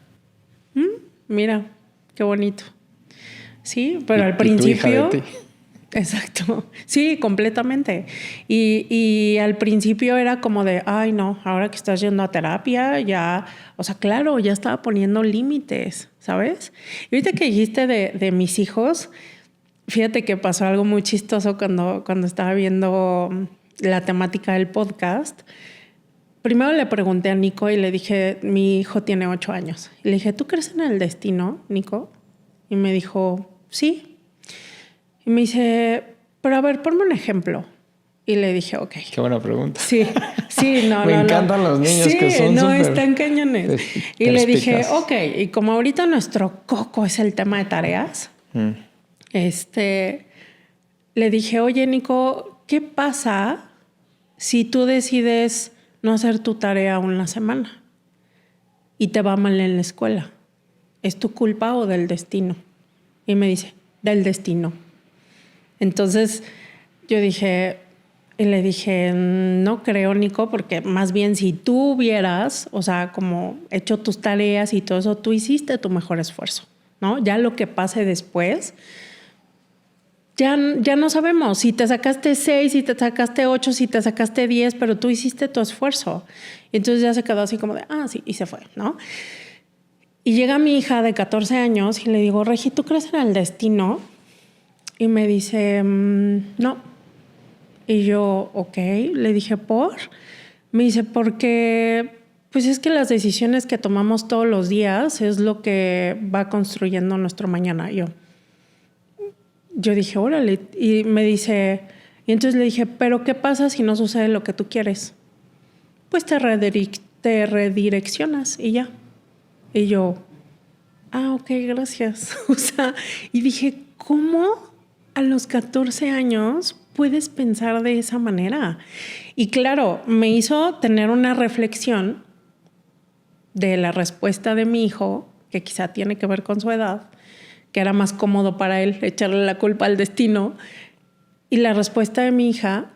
Mira, qué bonito. Sí, pero al principio... Y tu hija de ti. Exacto. Sí, completamente. Y al principio era como de, ay, no, ahora que estás yendo a terapia, ya, o sea, claro, ya estaba poniendo límites, ¿sabes? Y ahorita que dijiste de mis hijos, fíjate que pasó algo muy chistoso cuando estaba viendo la temática del podcast. Primero le pregunté a Nico y le dije, mi hijo tiene 8 años. Y le dije, ¿tú crees en el destino, Nico? Y me dijo, sí. Y me dice, pero a ver, ponme un ejemplo. Y le dije, ok. Qué buena pregunta. Sí, no, Me encantan los niños que son súper... están cañones. Y le dije, ok, y como ahorita nuestro coco es el tema de tareas, le dije, oye, Nico, ¿qué pasa si tú decides no hacer tu tarea una semana y te va mal en la escuela? ¿Es tu culpa o del destino? Y me dice, del destino. Entonces yo le dije, no creo, Nico, porque más bien si tú hubieras, o sea, como hecho tus tareas y todo eso, tú hiciste tu mejor esfuerzo, ¿no? Ya lo que pase después, ya no sabemos si te sacaste 6, si te sacaste 8, si te sacaste 10, pero tú hiciste tu esfuerzo. Y entonces ya se quedó así como de, sí, y se fue, ¿no? Y llega mi hija de 14 años y le digo, Regi, ¿tú crees en el destino? Y me dice, no. Y yo, ok. Le dije, ¿por? Me dice, porque pues es que las decisiones que tomamos todos los días es lo que va construyendo nuestro mañana. Yo dije, órale. Y me dice, y entonces le dije, ¿pero qué pasa si no sucede lo que tú quieres? Pues te redireccionas y ya. Y yo, ok, gracias. O sea, y dije, ¿cómo a los 14 años puedes pensar de esa manera? Y claro, me hizo tener una reflexión de la respuesta de mi hijo, que quizá tiene que ver con su edad, que era más cómodo para él echarle la culpa al destino, y la respuesta de mi hija,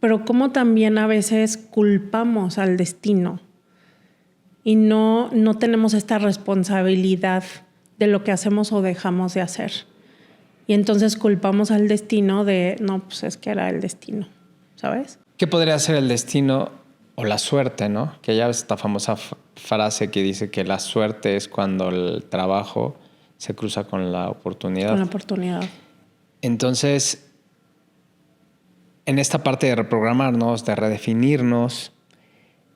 pero cómo también a veces culpamos al destino y no tenemos esta responsabilidad de lo que hacemos o dejamos de hacer. Y entonces culpamos al destino de, no, pues es que era el destino, ¿sabes? ¿Qué podría ser el destino o la suerte, no? Que ya ves esta famosa frase que dice que la suerte es cuando el trabajo se cruza con la oportunidad. Con la oportunidad. Entonces, en esta parte de reprogramarnos, de redefinirnos,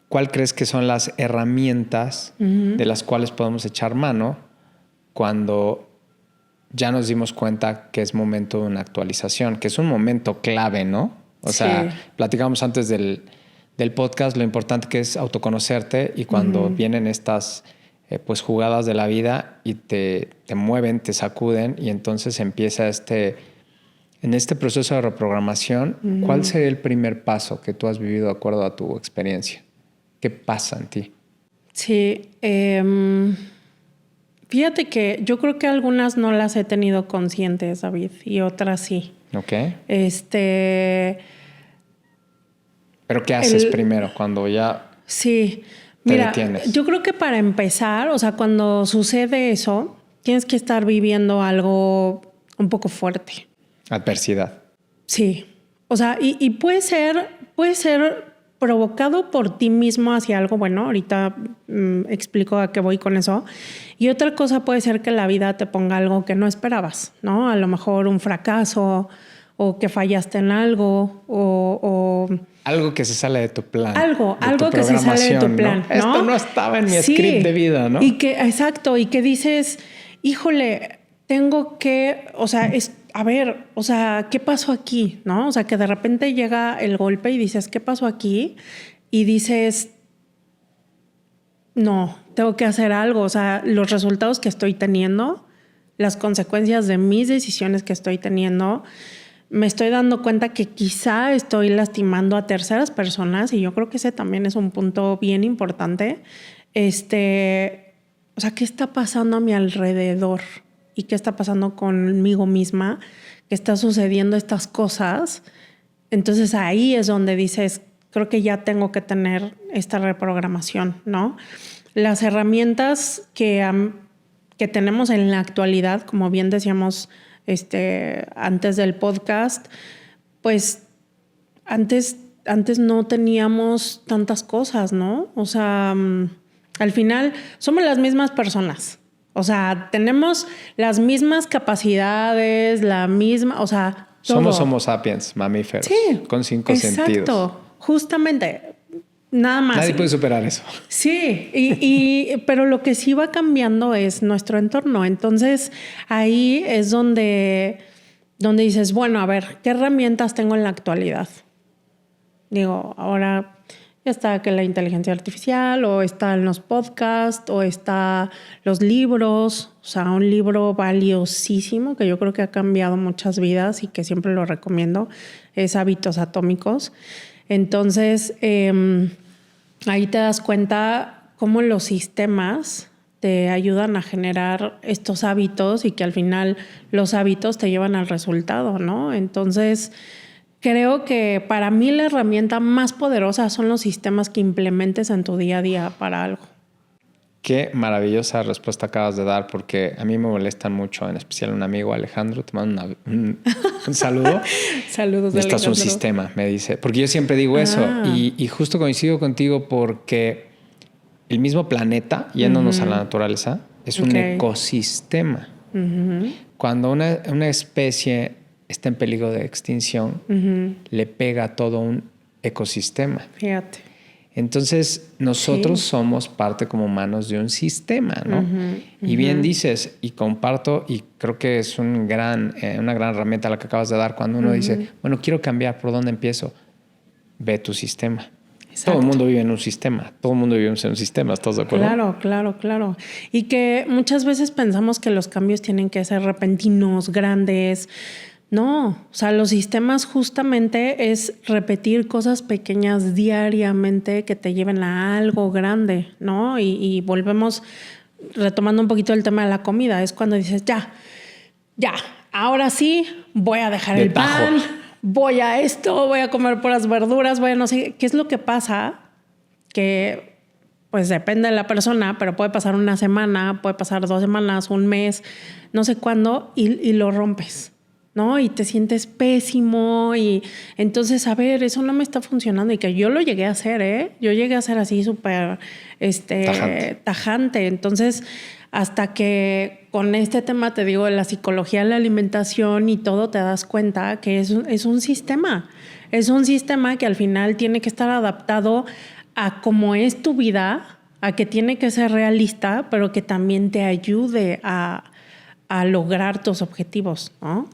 ¿cuál crees que son las herramientas de las cuales podemos echar mano cuando ya nos dimos cuenta que es momento de una actualización, que es un momento clave, ¿no? O sea, platicamos antes del podcast lo importante que es autoconocerte y cuando vienen estas pues jugadas de la vida y te mueven, te sacuden y entonces empieza en este proceso de reprogramación, ¿cuál sería el primer paso que tú has vivido de acuerdo a tu experiencia? ¿Qué pasa en ti? Sí, fíjate que yo creo que algunas no las he tenido conscientes, David, y otras sí. Ok. ¿Pero qué haces primero cuando ya sí, te mira, detienes? Yo creo que para empezar, o sea, cuando sucede eso, tienes que estar viviendo algo un poco fuerte. Adversidad. Sí. O sea, y puede ser provocado por ti mismo hacia algo bueno. Ahorita explico a qué voy con eso. Y otra cosa puede ser que la vida te ponga algo que no esperabas, ¿no? A lo mejor un fracaso o que fallaste en algo o algo que se sale de tu plan. Algo que se sale de tu plan, ¿no? Esto no estaba en mi script de vida, ¿no? Exacto. Y que dices, híjole, tengo que, o sea, a ver, o sea, ¿qué pasó aquí? ¿No? O sea, que de repente llega el golpe y dices, ¿qué pasó aquí? Y dices, no, tengo que hacer algo. O sea, los resultados que estoy teniendo, las consecuencias de mis decisiones que estoy teniendo, me estoy dando cuenta que quizá estoy lastimando a terceras personas y yo creo que ese también es un punto bien importante. O sea, ¿qué está pasando a mi alrededor? ¿Y qué está pasando conmigo misma? ¿Qué está sucediendo estas cosas? Entonces ahí es donde dices, creo que ya tengo que tener esta reprogramación, ¿no? Las herramientas que tenemos en la actualidad, como bien decíamos antes del podcast, pues antes no teníamos tantas cosas, ¿no? O sea, al final somos las mismas personas. O sea, tenemos las mismas capacidades, la misma, o sea, todo. Somos Homo sapiens, mamíferos, sí, con 5 sentidos. Exacto, justamente, nada más. Nadie puede superar eso. Sí, pero lo que sí va cambiando es nuestro entorno. Entonces, ahí es donde dices, bueno, a ver, ¿qué herramientas tengo en la actualidad? Digo, ahora ya está que la inteligencia artificial, o están los podcasts, o está los libros. O sea, un libro valiosísimo que yo creo que ha cambiado muchas vidas y que siempre lo recomiendo es Hábitos Atómicos. Entonces, ahí te das cuenta cómo los sistemas te ayudan a generar estos hábitos y que al final los hábitos te llevan al resultado, ¿no? Entonces, creo que para mí la herramienta más poderosa son los sistemas que implementes en tu día a día para algo. Qué maravillosa respuesta acabas de dar, porque a mí me molestan mucho, en especial un amigo, Alejandro, te mando un saludo. Saludos, Necesitas Alejandro. un sistema, me dice. Porque yo siempre digo eso y justo coincido contigo porque el mismo planeta, yéndonos a la naturaleza, es un ecosistema. Cuando una especie está en peligro de extinción, le pega a todo un ecosistema. Fíjate. Entonces, nosotros somos parte como humanos de un sistema, ¿no? Y bien dices, y comparto, y creo que es una gran herramienta la que acabas de dar cuando uno dice, bueno, quiero cambiar, ¿por dónde empiezo? Ve tu sistema. Exacto. Todo el mundo vive en un sistema, todo el mundo vive en un sistema, ¿estás de acuerdo? Claro. Y que muchas veces pensamos que los cambios tienen que ser repentinos, grandes. No, o sea, los sistemas justamente es repetir cosas pequeñas diariamente que te lleven a algo grande, ¿no? Y volvemos retomando un poquito el tema de la comida. Es cuando dices, ya, ahora sí voy a dejar el pan, voy a esto, voy a comer puras verduras, voy a no sé. ¿Qué es lo que pasa? Que pues depende de la persona, pero puede pasar una semana, puede pasar 2 semanas, un mes, no sé cuándo, y lo rompes, ¿no? Y te sientes pésimo y entonces, a ver, eso no me está funcionando. Y que yo lo llegué a hacer, ¿eh? Yo llegué a ser así súper tajante. Entonces, hasta que con este tema, te digo, de la psicología de la alimentación y todo, te das cuenta que es un sistema. Es un sistema que al final tiene que estar adaptado a cómo es tu vida, a que tiene que ser realista, pero que también te ayude a lograr tus objetivos, ¿no?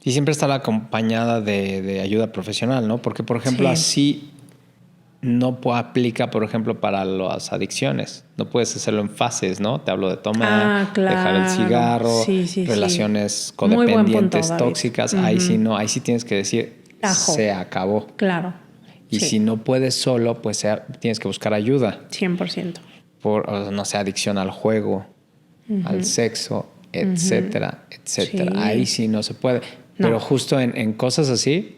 Y siempre está acompañada de ayuda profesional, ¿no? Porque, por ejemplo, así no aplica, por ejemplo, para las adicciones. No puedes hacerlo en fases, ¿no? Te hablo de tomar, dejar el cigarro, relaciones codependientes, tóxicas. Ahí sí no, ahí sí tienes que decir, se acabó. Claro. Y si no puedes solo, pues tienes que buscar ayuda. 100%. Por, no sé, adicción al juego, al sexo, etcétera. Sí. Ahí sí no se puede. No. Pero justo en cosas así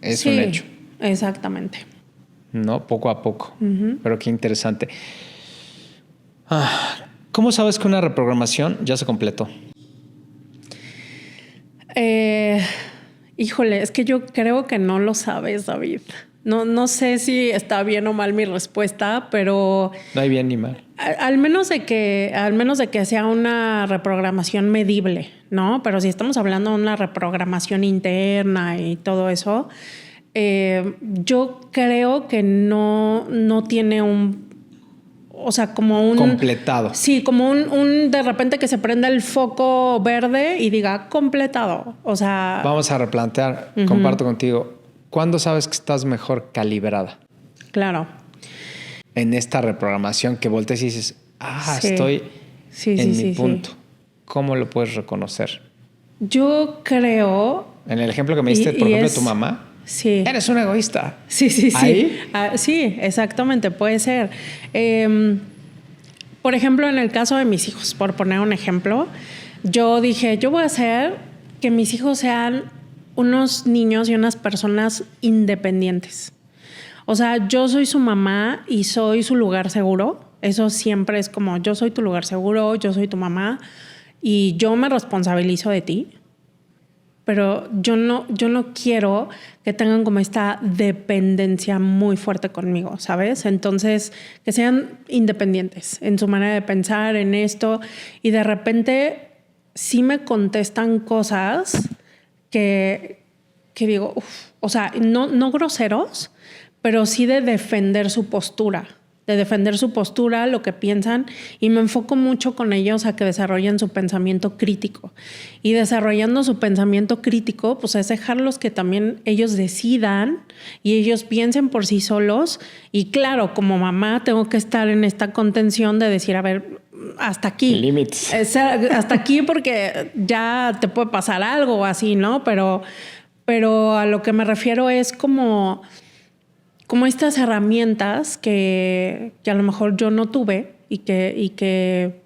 es un hecho. Exactamente. No, poco a poco. Pero qué interesante. ¿Cómo sabes que una reprogramación ya se completó? Híjole, es que yo creo que no lo sabes, David. No sé si está bien o mal mi respuesta, pero... No hay bien ni mal. Al menos de que sea una reprogramación medible, ¿no? Pero si estamos hablando de una reprogramación interna y todo eso, yo creo que no tiene o sea, como un... completado. Sí, como un de repente que se prenda el foco verde y diga completado. O sea... Vamos a replantear, comparto contigo. ¿Cuándo sabes que estás mejor calibrada? Claro. En esta reprogramación que volteas y dices, estoy en mi punto. ¿Cómo lo puedes reconocer? Yo creo... En el ejemplo que me diste, por ejemplo, tu mamá. Sí. Eres un egoísta. Sí. ¿Ahí? Sí, exactamente, puede ser. Por ejemplo, en el caso de mis hijos, por poner un ejemplo, yo dije, yo voy a hacer que mis hijos sean unos niños y unas personas independientes. O sea, yo soy su mamá y soy su lugar seguro. Eso siempre es como, yo soy tu lugar seguro, yo soy tu mamá y yo me responsabilizo de ti. pero yo no quiero que tengan como esta dependencia muy fuerte conmigo, ¿sabes? Entonces, que sean independientes en su manera de pensar, en esto, y de repente sí me contestan cosas que digo, o sea, no groseros, pero sí de defender su postura. Lo que piensan, y me enfoco mucho con ellos a que desarrollen su pensamiento crítico. Y desarrollando su pensamiento crítico, pues es dejarlos que también ellos decidan y ellos piensen por sí solos. Y claro, como mamá tengo que estar en esta contención de decir, a ver, hasta aquí. Límites. Hasta aquí porque ya te puede pasar algo o así, ¿no? Pero a lo que me refiero es como estas herramientas que a lo mejor yo no tuve y que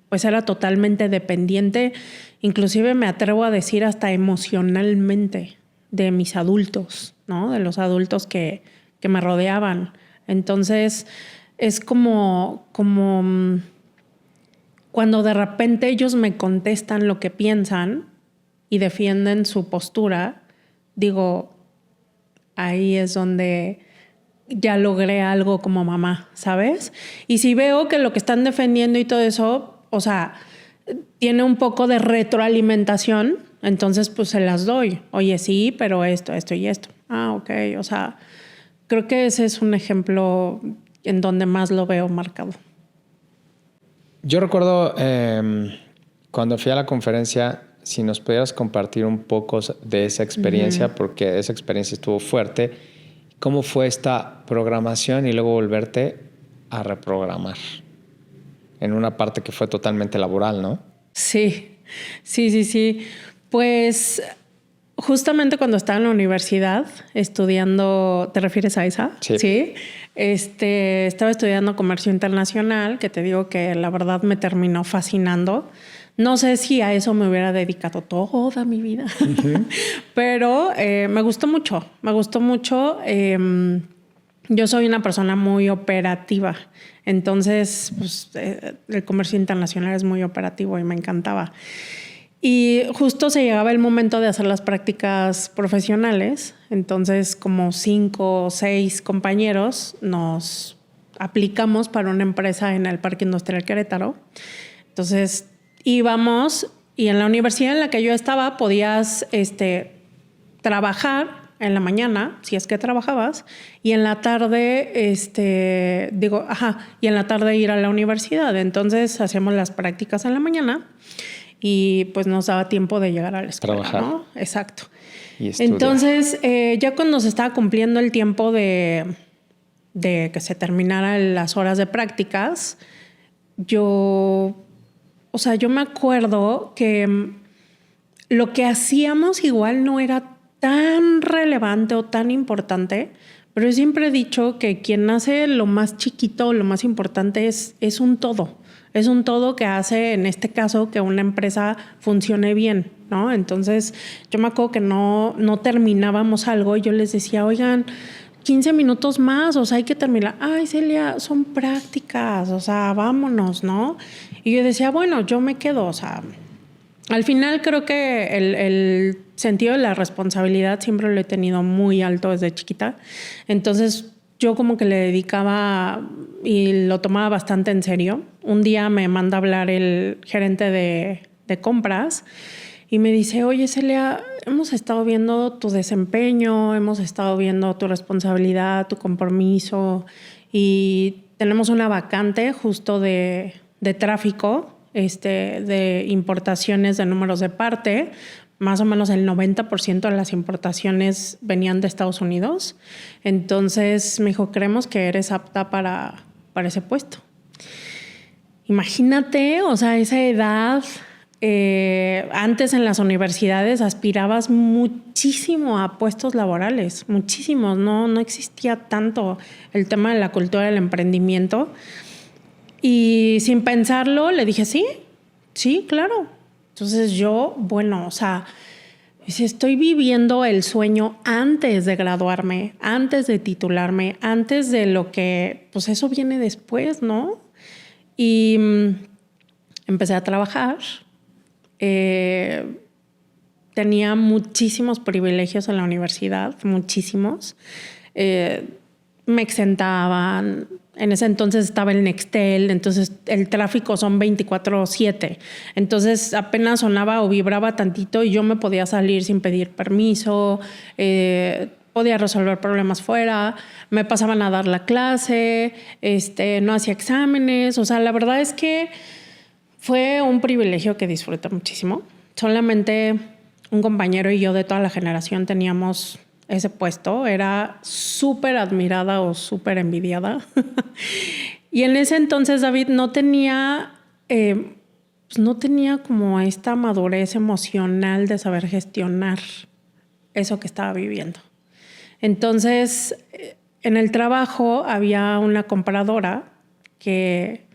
pues era totalmente dependiente, inclusive me atrevo a decir hasta emocionalmente, de mis adultos, ¿no? De los adultos que me rodeaban. Entonces es como cuando de repente ellos me contestan lo que piensan y defienden su postura, digo, ahí es donde ya logré algo como mamá, ¿sabes? Y si veo que lo que están defendiendo y todo eso, o sea, tiene un poco de retroalimentación, entonces pues se las doy. Oye, sí, pero esto y esto. Ah, ok. O sea, creo que ese es un ejemplo en donde más lo veo marcado. Yo recuerdo cuando fui a la conferencia, si nos pudieras compartir un poco de esa experiencia, porque esa experiencia estuvo fuerte. ¿Cómo fue esta programación y luego volverte a reprogramar en una parte que fue totalmente laboral, ¿no? Sí. Pues justamente cuando estaba en la universidad estudiando, ¿te refieres a esa? Sí. Estaba estudiando comercio internacional, que te digo que la verdad me terminó fascinando. No sé si a eso me hubiera dedicado toda mi vida, pero me gustó mucho. Yo soy una persona muy operativa, entonces pues, el comercio internacional es muy operativo y me encantaba. Y justo se llegaba el momento de hacer las prácticas profesionales, entonces como 5 o 6 compañeros nos aplicamos para una empresa en el Parque Industrial Querétaro. Entonces íbamos y en la universidad en la que yo estaba podías trabajar en la mañana, si es que trabajabas, y en la tarde, y en la tarde ir a la universidad. Entonces hacíamos las prácticas en la mañana y pues nos daba tiempo de llegar a la escuela, trabajar, ¿no? Exacto. Y estudiar. Entonces, ya cuando se estaba cumpliendo el tiempo de que se terminaran las horas de prácticas, yo me acuerdo que lo que hacíamos igual no era tan relevante o tan importante, pero yo siempre he dicho que quien hace lo más chiquito, lo más importante es un todo. Es un todo que hace, en este caso, que una empresa funcione bien, ¿no? Entonces, yo me acuerdo que no terminábamos algo y yo les decía, oigan, 15 minutos más, o sea, hay que terminar. Ay, Celia, son prácticas, o sea, vámonos, ¿no? Y yo decía, bueno, yo me quedo, o sea, al final creo que el sentido de la responsabilidad siempre lo he tenido muy alto desde chiquita. Entonces, yo como que le dedicaba y lo tomaba bastante en serio. Un día me manda a hablar el gerente de compras y me dice, oye, Celia, hemos estado viendo tu desempeño, hemos estado viendo tu responsabilidad, tu compromiso y tenemos una vacante justo de tráfico, de importaciones de números de parte. Más o menos el 90% de las importaciones venían de Estados Unidos. Entonces me dijo, creemos que eres apta para ese puesto. Imagínate, o sea, esa edad, antes en las universidades aspirabas muchísimo a puestos laborales, muchísimos, no existía tanto el tema de la cultura del emprendimiento. Y sin pensarlo le dije, sí, claro. Entonces yo, bueno, o sea, estoy viviendo el sueño antes de graduarme, antes de titularme, antes de lo que, pues eso viene después, ¿no? Y empecé a trabajar. tenía muchísimos privilegios en la universidad, muchísimos. Me exentaban. En ese entonces estaba el Nextel, entonces el tráfico son 24/7. Entonces apenas sonaba o vibraba tantito y yo me podía salir sin pedir permiso, podía resolver problemas fuera, me pasaban a dar la clase, no hacía exámenes. O sea, la verdad es que fue un privilegio que disfruté muchísimo. Solamente un compañero y yo de toda la generación teníamos ese puesto. Era súper admirada o súper envidiada. Y en ese entonces David no tenía como esta madurez emocional de saber gestionar eso que estaba viviendo. Entonces, en el trabajo había una compradora que,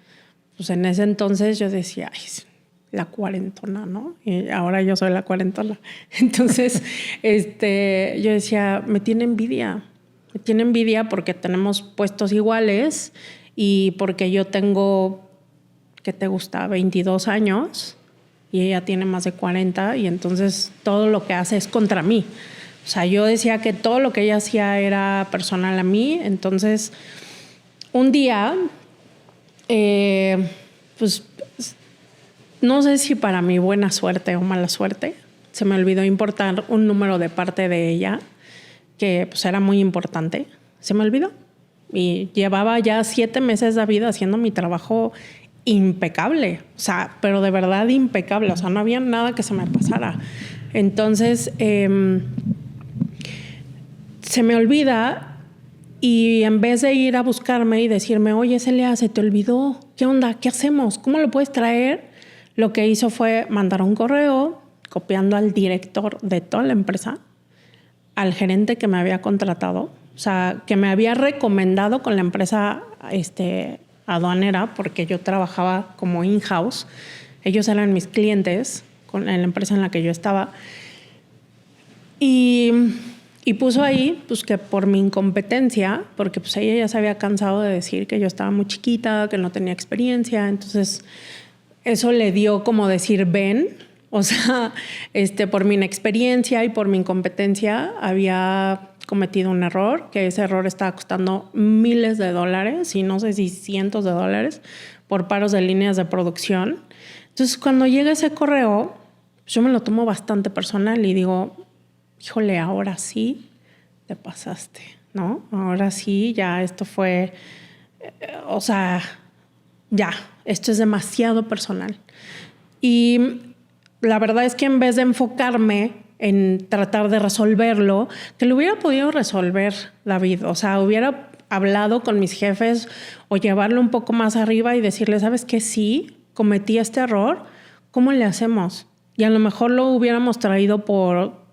pues en ese entonces yo decía, ay, la cuarentona, ¿no? Y ahora yo soy la cuarentona. Entonces, yo decía, me tiene envidia porque tenemos puestos iguales y porque yo tengo, ¿qué te gusta? 22 años y ella tiene más de 40 y entonces todo lo que hace es contra mí. O sea, yo decía que todo lo que ella hacía era personal a mí. Entonces, un día, pues no sé si para mi buena suerte o mala suerte, se me olvidó importar un número de parte de ella que pues era muy importante. Se me olvidó. Y llevaba ya 7 meses de vida haciendo mi trabajo impecable. O sea, pero de verdad impecable. O sea, no había nada que se me pasara. Entonces, se me olvida y en vez de ir a buscarme y decirme, oye, Celia, se te olvidó. ¿Qué onda? ¿Qué hacemos? ¿Cómo lo puedes traer? Lo que hizo fue mandar un correo copiando al director de toda la empresa, al gerente que me había contratado, o sea, que me había recomendado con la empresa aduanera, porque yo trabajaba como in-house. Ellos eran mis clientes en la empresa en la que yo estaba. Y puso ahí pues, que por mi incompetencia, porque pues, ella ya se había cansado de decir que yo estaba muy chiquita, que no tenía experiencia. Entonces, eso le dio como decir, ven, o sea, por mi inexperiencia y por mi incompetencia había cometido un error, que ese error estaba costando miles de dólares y no sé si cientos de dólares por paros de líneas de producción. Entonces, cuando llega ese correo, yo me lo tomo bastante personal y digo, híjole, ahora sí te pasaste, ¿no? Ahora sí, ya esto fue, o sea, ya, esto es demasiado personal. Y la verdad es que en vez de enfocarme en tratar de resolverlo, que lo hubiera podido resolver, David, o sea, hubiera hablado con mis jefes o llevarlo un poco más arriba y decirle, ¿sabes qué? Sí, cometí este error, ¿cómo le hacemos? Y a lo mejor lo hubiéramos traído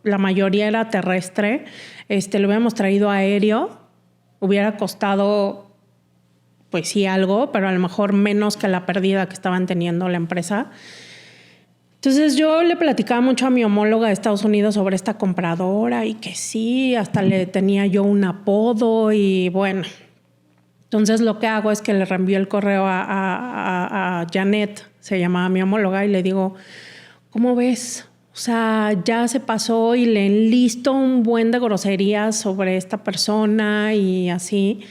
la mayoría era terrestre, lo hubiéramos traído aéreo, hubiera costado, pues sí, algo, pero a lo mejor menos que la pérdida que estaban teniendo la empresa. Entonces yo le platicaba mucho a mi homóloga de Estados Unidos sobre esta compradora y que sí, hasta le tenía yo un apodo y bueno. Entonces lo que hago es que le reenvío el correo a Janet, se llamaba mi homóloga, y le digo, ¿cómo ves? O sea, ya se pasó y le enlisto un buen de groserías sobre esta persona y así.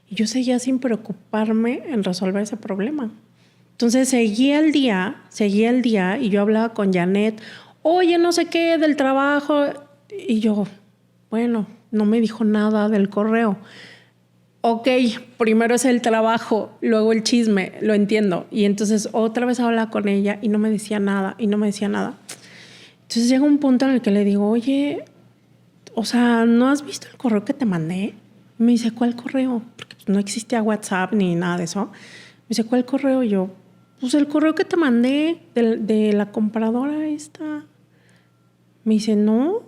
Y yo seguía sin preocuparme en resolver ese problema. Entonces seguía el día y yo hablaba con Janet, oye, no sé qué, del trabajo. Y yo, bueno, no me dijo nada del correo. Ok, primero es el trabajo, luego el chisme, lo entiendo. Y entonces otra vez hablaba con ella y no me decía nada, Entonces llega un punto en el que le digo, oye, o sea, ¿no has visto el correo que te mandé? Y me dice, ¿cuál correo? Porque no existía WhatsApp ni nada de eso. Me dice, ¿cuál correo? Y yo, pues el correo que te mandé de la compradora esta. Me dice, no.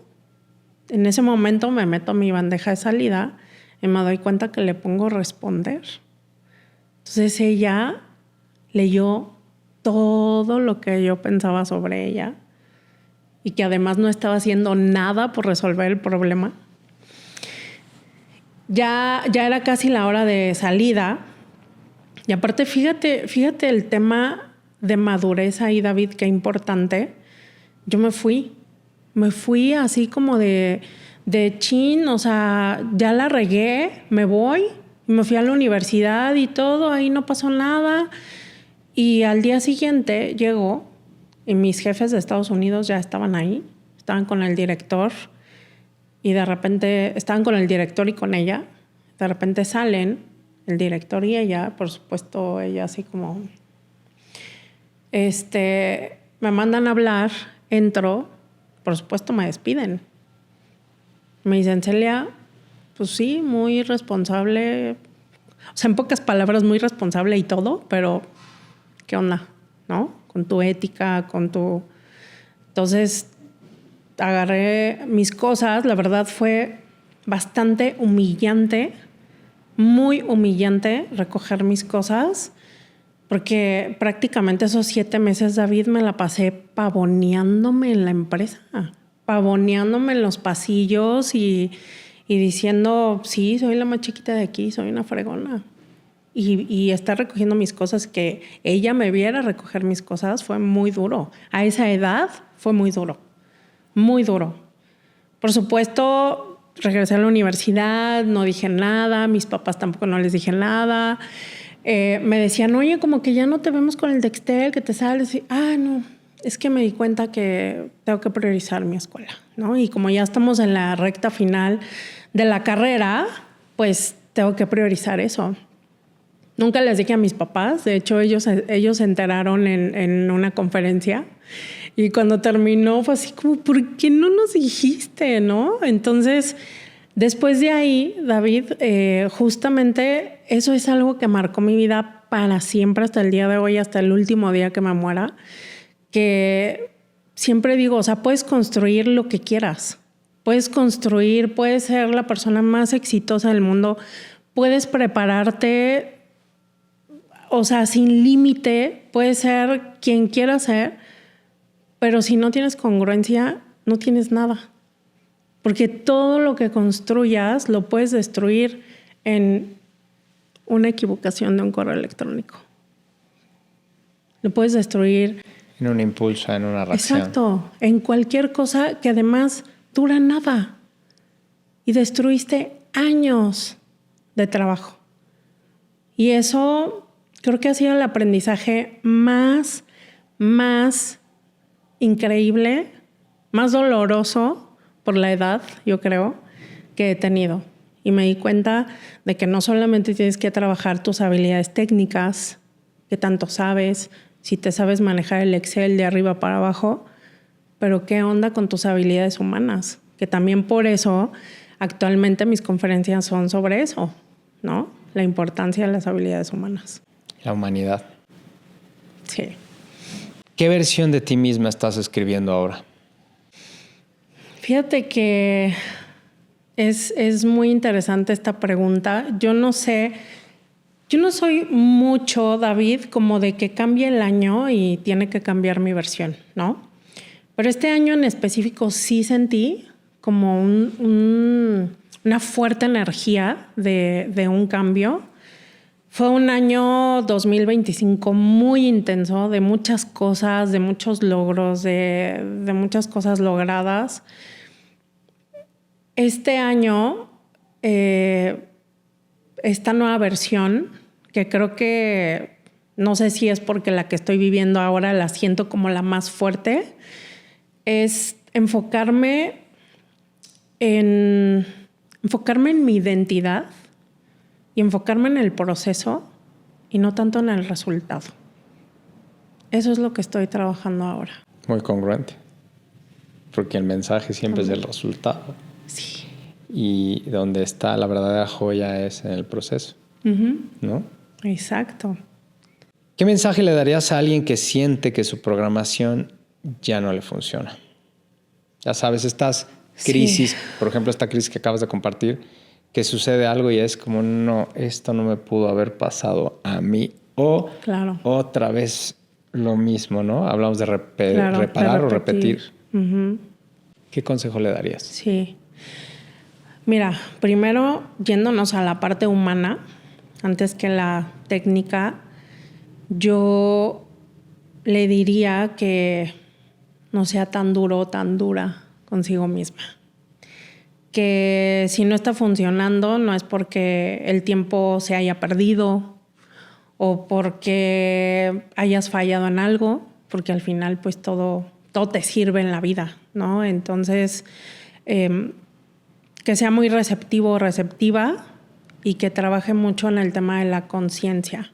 En ese momento me meto a mi bandeja de salida y me doy cuenta que le pongo responder. Entonces ella leyó todo lo que yo pensaba sobre ella y que además no estaba haciendo nada por resolver el problema. Ya era casi la hora de salida. Y aparte, fíjate el tema de madurez ahí, David, qué importante. Yo me fui. Me fui así como de chin, o sea, ya la regué, me voy. Me fui a la universidad y todo, ahí no pasó nada. Y al día siguiente llegó y mis jefes de Estados Unidos ya estaban ahí, estaban con el director y de repente estaban con el director y con ella. De repente salen el director y ella, por supuesto, ella así como... me mandan a hablar, entro, por supuesto me despiden. Me dicen, Celia, pues sí, muy responsable, o sea, en pocas palabras, muy responsable y todo, pero ¿qué onda? ¿No? Con tu ética, con tu... Entonces, agarré mis cosas, la verdad fue bastante humillante, muy humillante recoger mis cosas, porque prácticamente esos 7 meses, David, me la pasé pavoneándome en la empresa, pavoneándome en los pasillos y diciendo, sí, soy la más chiquita de aquí, soy una fregona. Y estar recogiendo mis cosas, que ella me viera recoger mis cosas, fue muy duro. A esa edad fue muy duro, muy duro. Por supuesto, regresé a la universidad, no dije nada, mis papás tampoco no les dije nada. Me decían, oye, como que ya no te vemos con el Dextel, que te sales. Y, no, es que me di cuenta que tengo que priorizar mi escuela, ¿no? Y como ya estamos en la recta final de la carrera, pues tengo que priorizar eso. Nunca les dije a mis papás, de hecho ellos se enteraron en una conferencia y cuando terminó fue así como, ¿por qué no nos dijiste, no? Entonces, después de ahí, David, justamente eso es algo que marcó mi vida para siempre, hasta el día de hoy, hasta el último día que me muera, que siempre digo, o sea, puedes construir lo que quieras, puedes construir, puedes ser la persona más exitosa del mundo, puedes prepararte, o sea, sin límite, puedes ser quien quieras ser, pero si no tienes congruencia, no tienes nada. Porque todo lo que construyas lo puedes destruir en una equivocación de un correo electrónico. Lo puedes destruir... En un impulso, en una reacción. Exacto. En cualquier cosa que además dura nada. Y destruiste años de trabajo. Y eso creo que ha sido el aprendizaje más increíble, más doloroso por la edad, yo creo, que he tenido. Y me di cuenta de que no solamente tienes que trabajar tus habilidades técnicas, que tanto sabes, si te sabes manejar el Excel de arriba para abajo, pero qué onda con tus habilidades humanas, que también por eso actualmente mis conferencias son sobre eso, ¿no? La importancia de las habilidades humanas. La humanidad. Sí. ¿Qué versión de ti misma estás escribiendo ahora? Fíjate que es muy interesante esta pregunta. Yo no sé, yo no soy mucho, David, como de que cambie el año y tiene que cambiar mi versión, ¿no? Pero este año en específico sí sentí como una fuerte energía de un cambio. Fue un año 2025 muy intenso, de muchas cosas, de muchos logros, de muchas cosas logradas. Este año, esta nueva versión, que creo que, no sé si es porque la que estoy viviendo ahora la siento como la más fuerte, es enfocarme en mi identidad y enfocarme en el proceso y no tanto en el resultado. Eso es lo que estoy trabajando ahora. Muy congruente. Porque el mensaje siempre es el resultado. Sí. Y donde está la verdadera joya es en el proceso. ¿No? Exacto. ¿Qué mensaje le darías a alguien que siente que su programación ya no le funciona? Ya sabes, estas crisis, por ejemplo, esta crisis que acabas de compartir, que sucede algo y es como, no, esto no me pudo haber pasado a mí. O otra vez lo mismo, ¿no? Hablamos de reparar o repetir. ¿Qué consejo le darías? Sí. Mira, primero, yéndonos a la parte humana, antes que la técnica, yo le diría que no sea tan duro o tan dura consigo misma. Que si no está funcionando no es porque el tiempo se haya perdido o porque hayas fallado en algo, porque al final pues todo te sirve en la vida, ¿no? Entonces, que sea muy receptivo o receptiva y que trabaje mucho en el tema de la conciencia.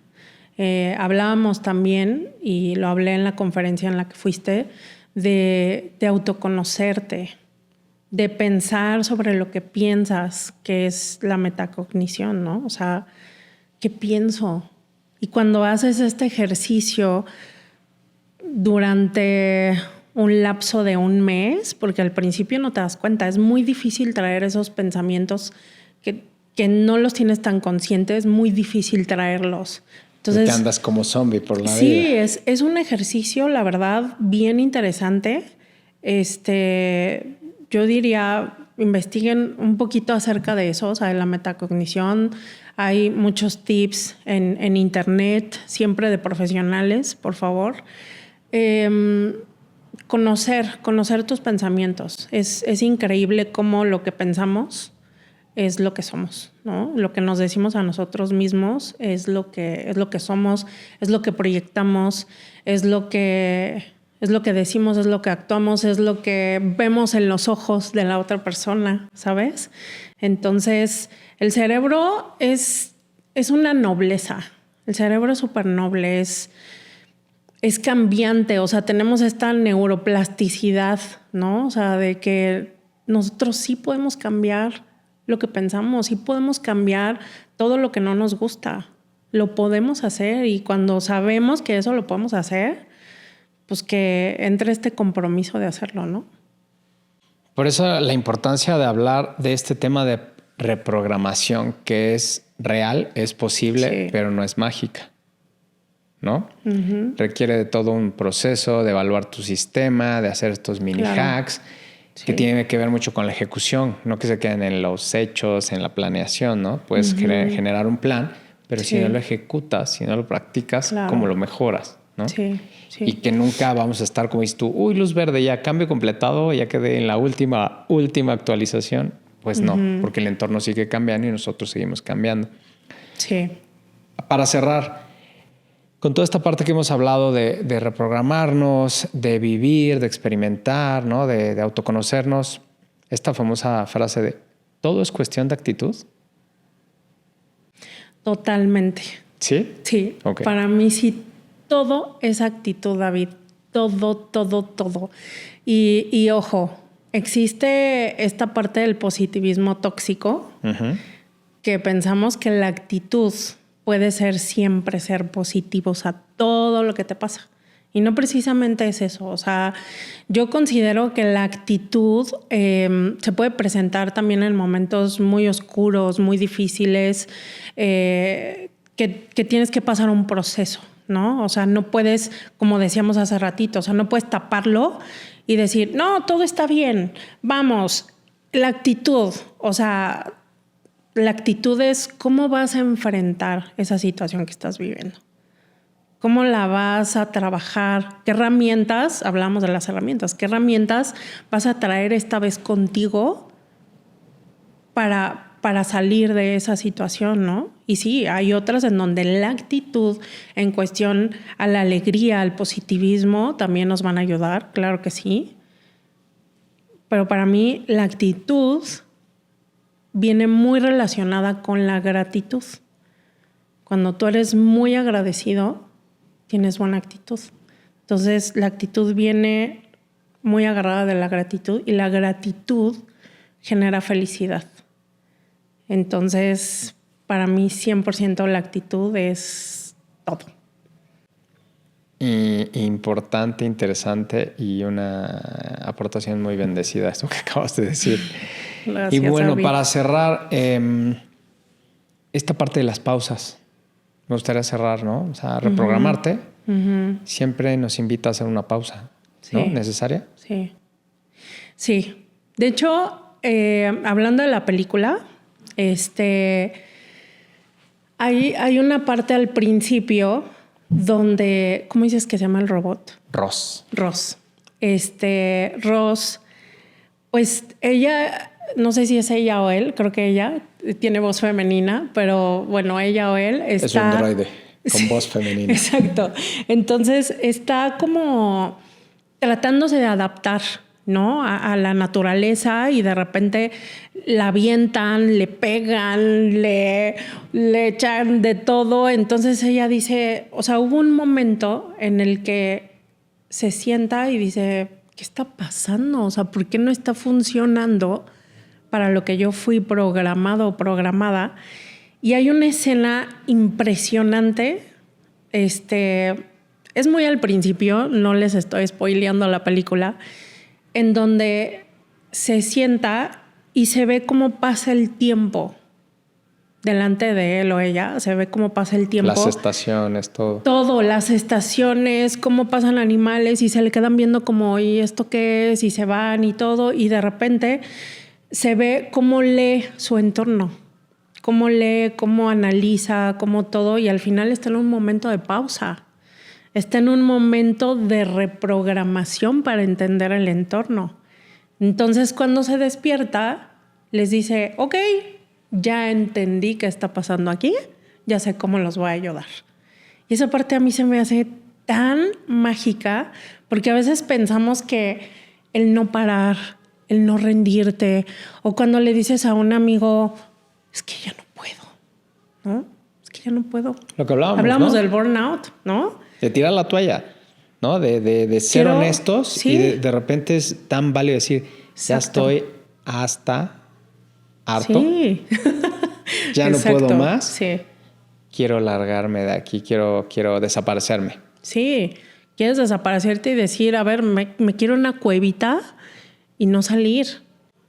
Hablábamos también, y lo hablé en la conferencia en la que fuiste, de autoconocerte, de pensar sobre lo que piensas, que es la metacognición, ¿no? O sea, ¿qué pienso? Y cuando haces este ejercicio durante un lapso de un mes, porque al principio no te das cuenta, es muy difícil traer esos pensamientos que no los tienes tan conscientes, es muy difícil traerlos. Entonces, te andas como zombie por la vida. Sí, es un ejercicio, la verdad, bien interesante. Yo diría, investiguen un poquito acerca de eso, o sea, de la metacognición. Hay muchos tips en internet, siempre de profesionales, por favor. Conocer tus pensamientos. Es increíble cómo lo que pensamos es lo que somos, ¿no? Lo que nos decimos a nosotros mismos es lo que somos, es lo que proyectamos, es lo que decimos, es lo que actuamos, es lo que vemos en los ojos de la otra persona, ¿sabes? Entonces, el cerebro es una nobleza. El cerebro es súper noble, es cambiante, o sea, tenemos esta neuroplasticidad, ¿no? O sea, de que nosotros sí podemos cambiar lo que pensamos, sí podemos cambiar todo lo que no nos gusta. Lo podemos hacer, y cuando sabemos que eso lo podemos hacer, pues que entre este compromiso de hacerlo, ¿no? Por eso la importancia de hablar de este tema de reprogramación, que es real, es posible, sí, pero no es mágica, ¿no? Uh-huh. Requiere de todo un proceso, de evaluar tu sistema, de hacer estos mini hacks, sí, que tiene que ver mucho con la ejecución, no que se queden en los hechos, en la planeación, ¿no? Puedes generar un plan, pero sí, si no lo ejecutas, si no lo practicas, ¿cómo lo mejoras, ¿no? Sí, sí. Y que nunca vamos a estar como dices tú, uy, luz verde, ya cambio completado, ya quedé en la última actualización. Pues no, porque el entorno sigue cambiando y nosotros seguimos cambiando. Sí. Para cerrar, con toda esta parte que hemos hablado de reprogramarnos, de vivir, de experimentar, ¿no? de autoconocernos, esta famosa frase de ¿todo es cuestión de actitud? Totalmente. ¿Sí? Sí. Okay. Para mí sí, todo es actitud, David. Todo. Y ojo, existe esta parte del positivismo tóxico, que pensamos que la actitud puede ser siempre ser positivos a todo lo que te pasa. Y no precisamente es eso. O sea, yo considero que la actitud se puede presentar también en momentos muy oscuros, muy difíciles, que tienes que pasar un proceso, ¿no? O sea, no puedes, como decíamos hace ratito, o sea, no puedes taparlo y decir, no, todo está bien, vamos. La actitud, o sea, la actitud es cómo vas a enfrentar esa situación que estás viviendo. ¿Cómo la vas a trabajar? ¿Qué herramientas? Hablamos de las herramientas. ¿Qué herramientas vas a traer esta vez contigo para salir de esa situación, ¿no? Y sí, hay otras en donde la actitud en cuestión a la alegría, al positivismo, también nos van a ayudar, claro que sí. Pero para mí la actitud viene muy relacionada con la gratitud. Cuando tú eres muy agradecido, tienes buena actitud. Entonces, la actitud viene muy agarrada de la gratitud, y la gratitud genera felicidad. Entonces, para mí 100% la actitud es todo. Importante, interesante y una aportación muy bendecida esto que acabas de decir. Gracias, y bueno, David. Para cerrar, esta parte de las pausas, me gustaría cerrar, ¿no? O sea, reprogramarte siempre nos invita a hacer una pausa, ¿no? Sí. ¿Necesaria? Sí. Sí. De hecho, hablando de la película, hay una parte al principio donde, ¿cómo dices que se llama el robot? Ross. Ross, Pues ella, no sé si es ella o él, creo que ella tiene voz femenina, pero bueno, ella o él está... Es un droide con voz femenina. Exacto. Entonces está como tratándose de adaptar, ¿no? A la naturaleza y de repente la avientan, le pegan, le echan de todo. Entonces ella dice, o sea, hubo un momento en el que se sienta y dice, ¿qué está pasando? O sea, ¿por qué no está funcionando para lo que yo fui programado o programada? Y hay una escena impresionante. Es muy al principio, no les estoy spoileando la película, en donde se sienta y se ve cómo pasa el tiempo delante de él o ella, se ve cómo pasa el tiempo. Las estaciones, todo. Todo, las estaciones, cómo pasan animales y se le quedan viendo como, ¿y esto qué es? Y se van y todo, y de repente se ve cómo lee su entorno, cómo lee, cómo analiza, cómo todo, y al final está en un momento de pausa. Está en un momento de reprogramación para entender el entorno. Entonces, cuando se despierta, les dice, ok, ya entendí qué está pasando aquí, ya sé cómo los voy a ayudar. Y esa parte a mí se me hace tan mágica, porque a veces pensamos que el no parar, el no rendirte, o cuando le dices a un amigo, es que ya no puedo, ¿no? Es que ya no puedo. Lo que Hablamos, ¿no? del burnout, ¿no? De tirar la toalla, ¿no? De ser honestos, sí. Y de repente es tan válido decir, ya estoy hasta harto. Sí. Ya no puedo más. Sí. Quiero largarme de aquí, quiero desaparecerme. Sí, quieres desaparecerte y decir, a ver, me quiero una cuevita y no salir.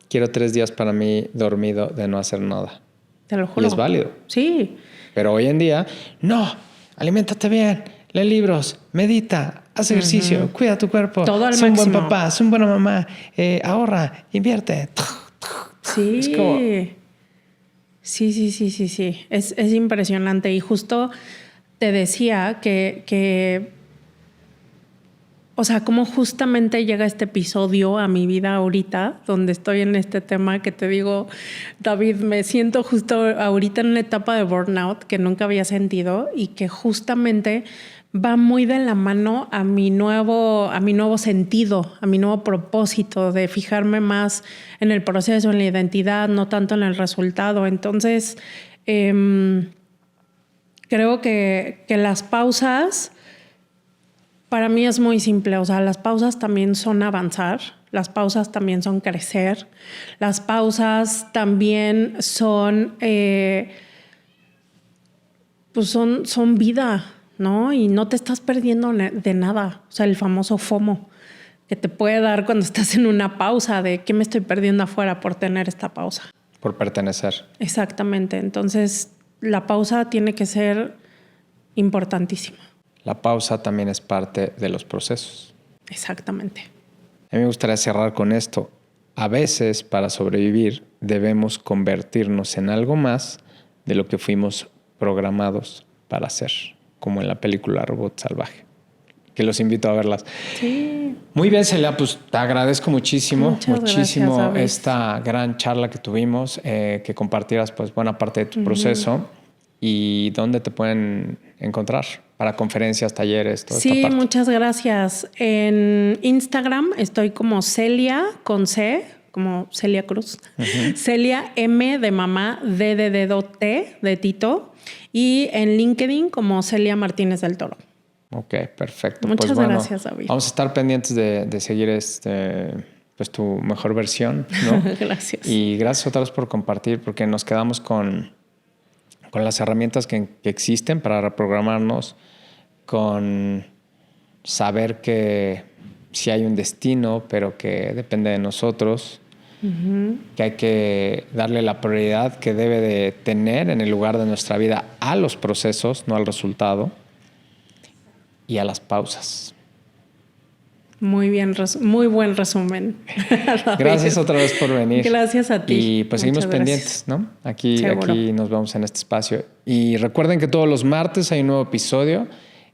Quiero 3 días para mí dormido de no hacer nada. Te lo juro. Y es válido. Sí. Pero hoy en día, no, aliméntate bien, lee libros, medita, haz ejercicio, cuida tu cuerpo. Todo al máximo. Sé un buen papá, sé una buena mamá, ahorra, invierte. Sí. Es como... Sí. Es impresionante. Y justo te decía que o sea, cómo justamente llega este episodio a mi vida ahorita, donde estoy en este tema que te digo, David, me siento justo ahorita en una etapa de burnout que nunca había sentido y que justamente va muy de la mano a mi nuevo sentido, a mi nuevo propósito de fijarme más en el proceso, en la identidad, no tanto en el resultado. Entonces, creo que las pausas... Para mí es muy simple, o sea, las pausas también son avanzar, las pausas también son crecer, las pausas también son, pues son vida, ¿no? Y no te estás perdiendo de nada, o sea, el famoso FOMO que te puede dar cuando estás en una pausa de ¿qué me estoy perdiendo afuera por tener esta pausa? Por pertenecer. Exactamente, entonces la pausa tiene que ser importantísima. La pausa también es parte de los procesos. Exactamente. A mí me gustaría cerrar con esto. A veces, para sobrevivir, debemos convertirnos en algo más de lo que fuimos programados para ser, como en la película Robot Salvaje, que los invito a verlas. Sí. Muy bien, Celia, pues te agradezco muchísimo gracias, esta gran charla que tuvimos, que compartieras pues buena parte de tu proceso y dónde te pueden encontrar para conferencias, talleres, toda esta parte. Sí, muchas gracias. En Instagram estoy como Celia con C, como Celia Cruz. Celia M de mamá, D de dedo, T de Tito. Y en LinkedIn como Celia Martínez del Toro. Ok, perfecto. Muchas pues, gracias, David. Vamos a estar pendientes de seguir pues tu mejor versión, ¿no? Gracias. Y gracias otra vez por compartir, porque nos quedamos con las herramientas que existen para reprogramarnos, con saber que sí hay un destino, pero que depende de nosotros, que hay que darle la prioridad que debe de tener en el lugar de nuestra vida a los procesos, no al resultado, y a las pausas. Muy bien, muy buen resumen. Gracias otra vez por venir. Gracias a ti. Y pues seguimos pendientes, ¿no? Aquí nos vemos en este espacio. Y recuerden que todos los martes hay un nuevo episodio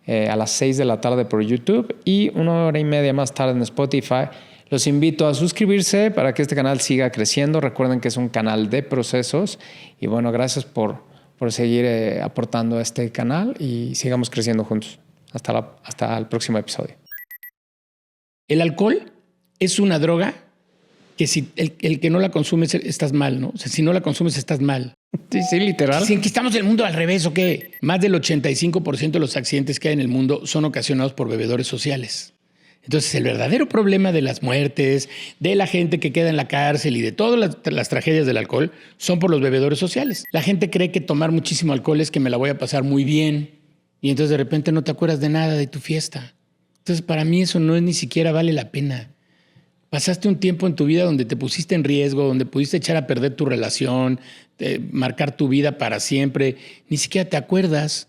a las 6 de la tarde por YouTube y 1 hora y media más tarde en Spotify. Los invito a suscribirse para que este canal siga creciendo. Recuerden que es un canal de procesos. Y bueno, gracias por seguir aportando a este canal y sigamos creciendo juntos. Hasta el próximo episodio. El alcohol es una droga que si el que no la consumes estás mal, ¿no? O sea, si no la consumes estás mal. Sí, literal. ¿Que estamos en el mundo al revés o qué? Más del 85% de los accidentes que hay en el mundo son ocasionados por bebedores sociales. Entonces, el verdadero problema de las muertes, de la gente que queda en la cárcel y de todas las tragedias del alcohol son por los bebedores sociales. La gente cree que tomar muchísimo alcohol es que me la voy a pasar muy bien y entonces de repente no te acuerdas de nada de tu fiesta. Entonces, para mí eso no es ni siquiera vale la pena. Pasaste un tiempo en tu vida donde te pusiste en riesgo, donde pudiste echar a perder tu relación, marcar tu vida para siempre. Ni siquiera te acuerdas.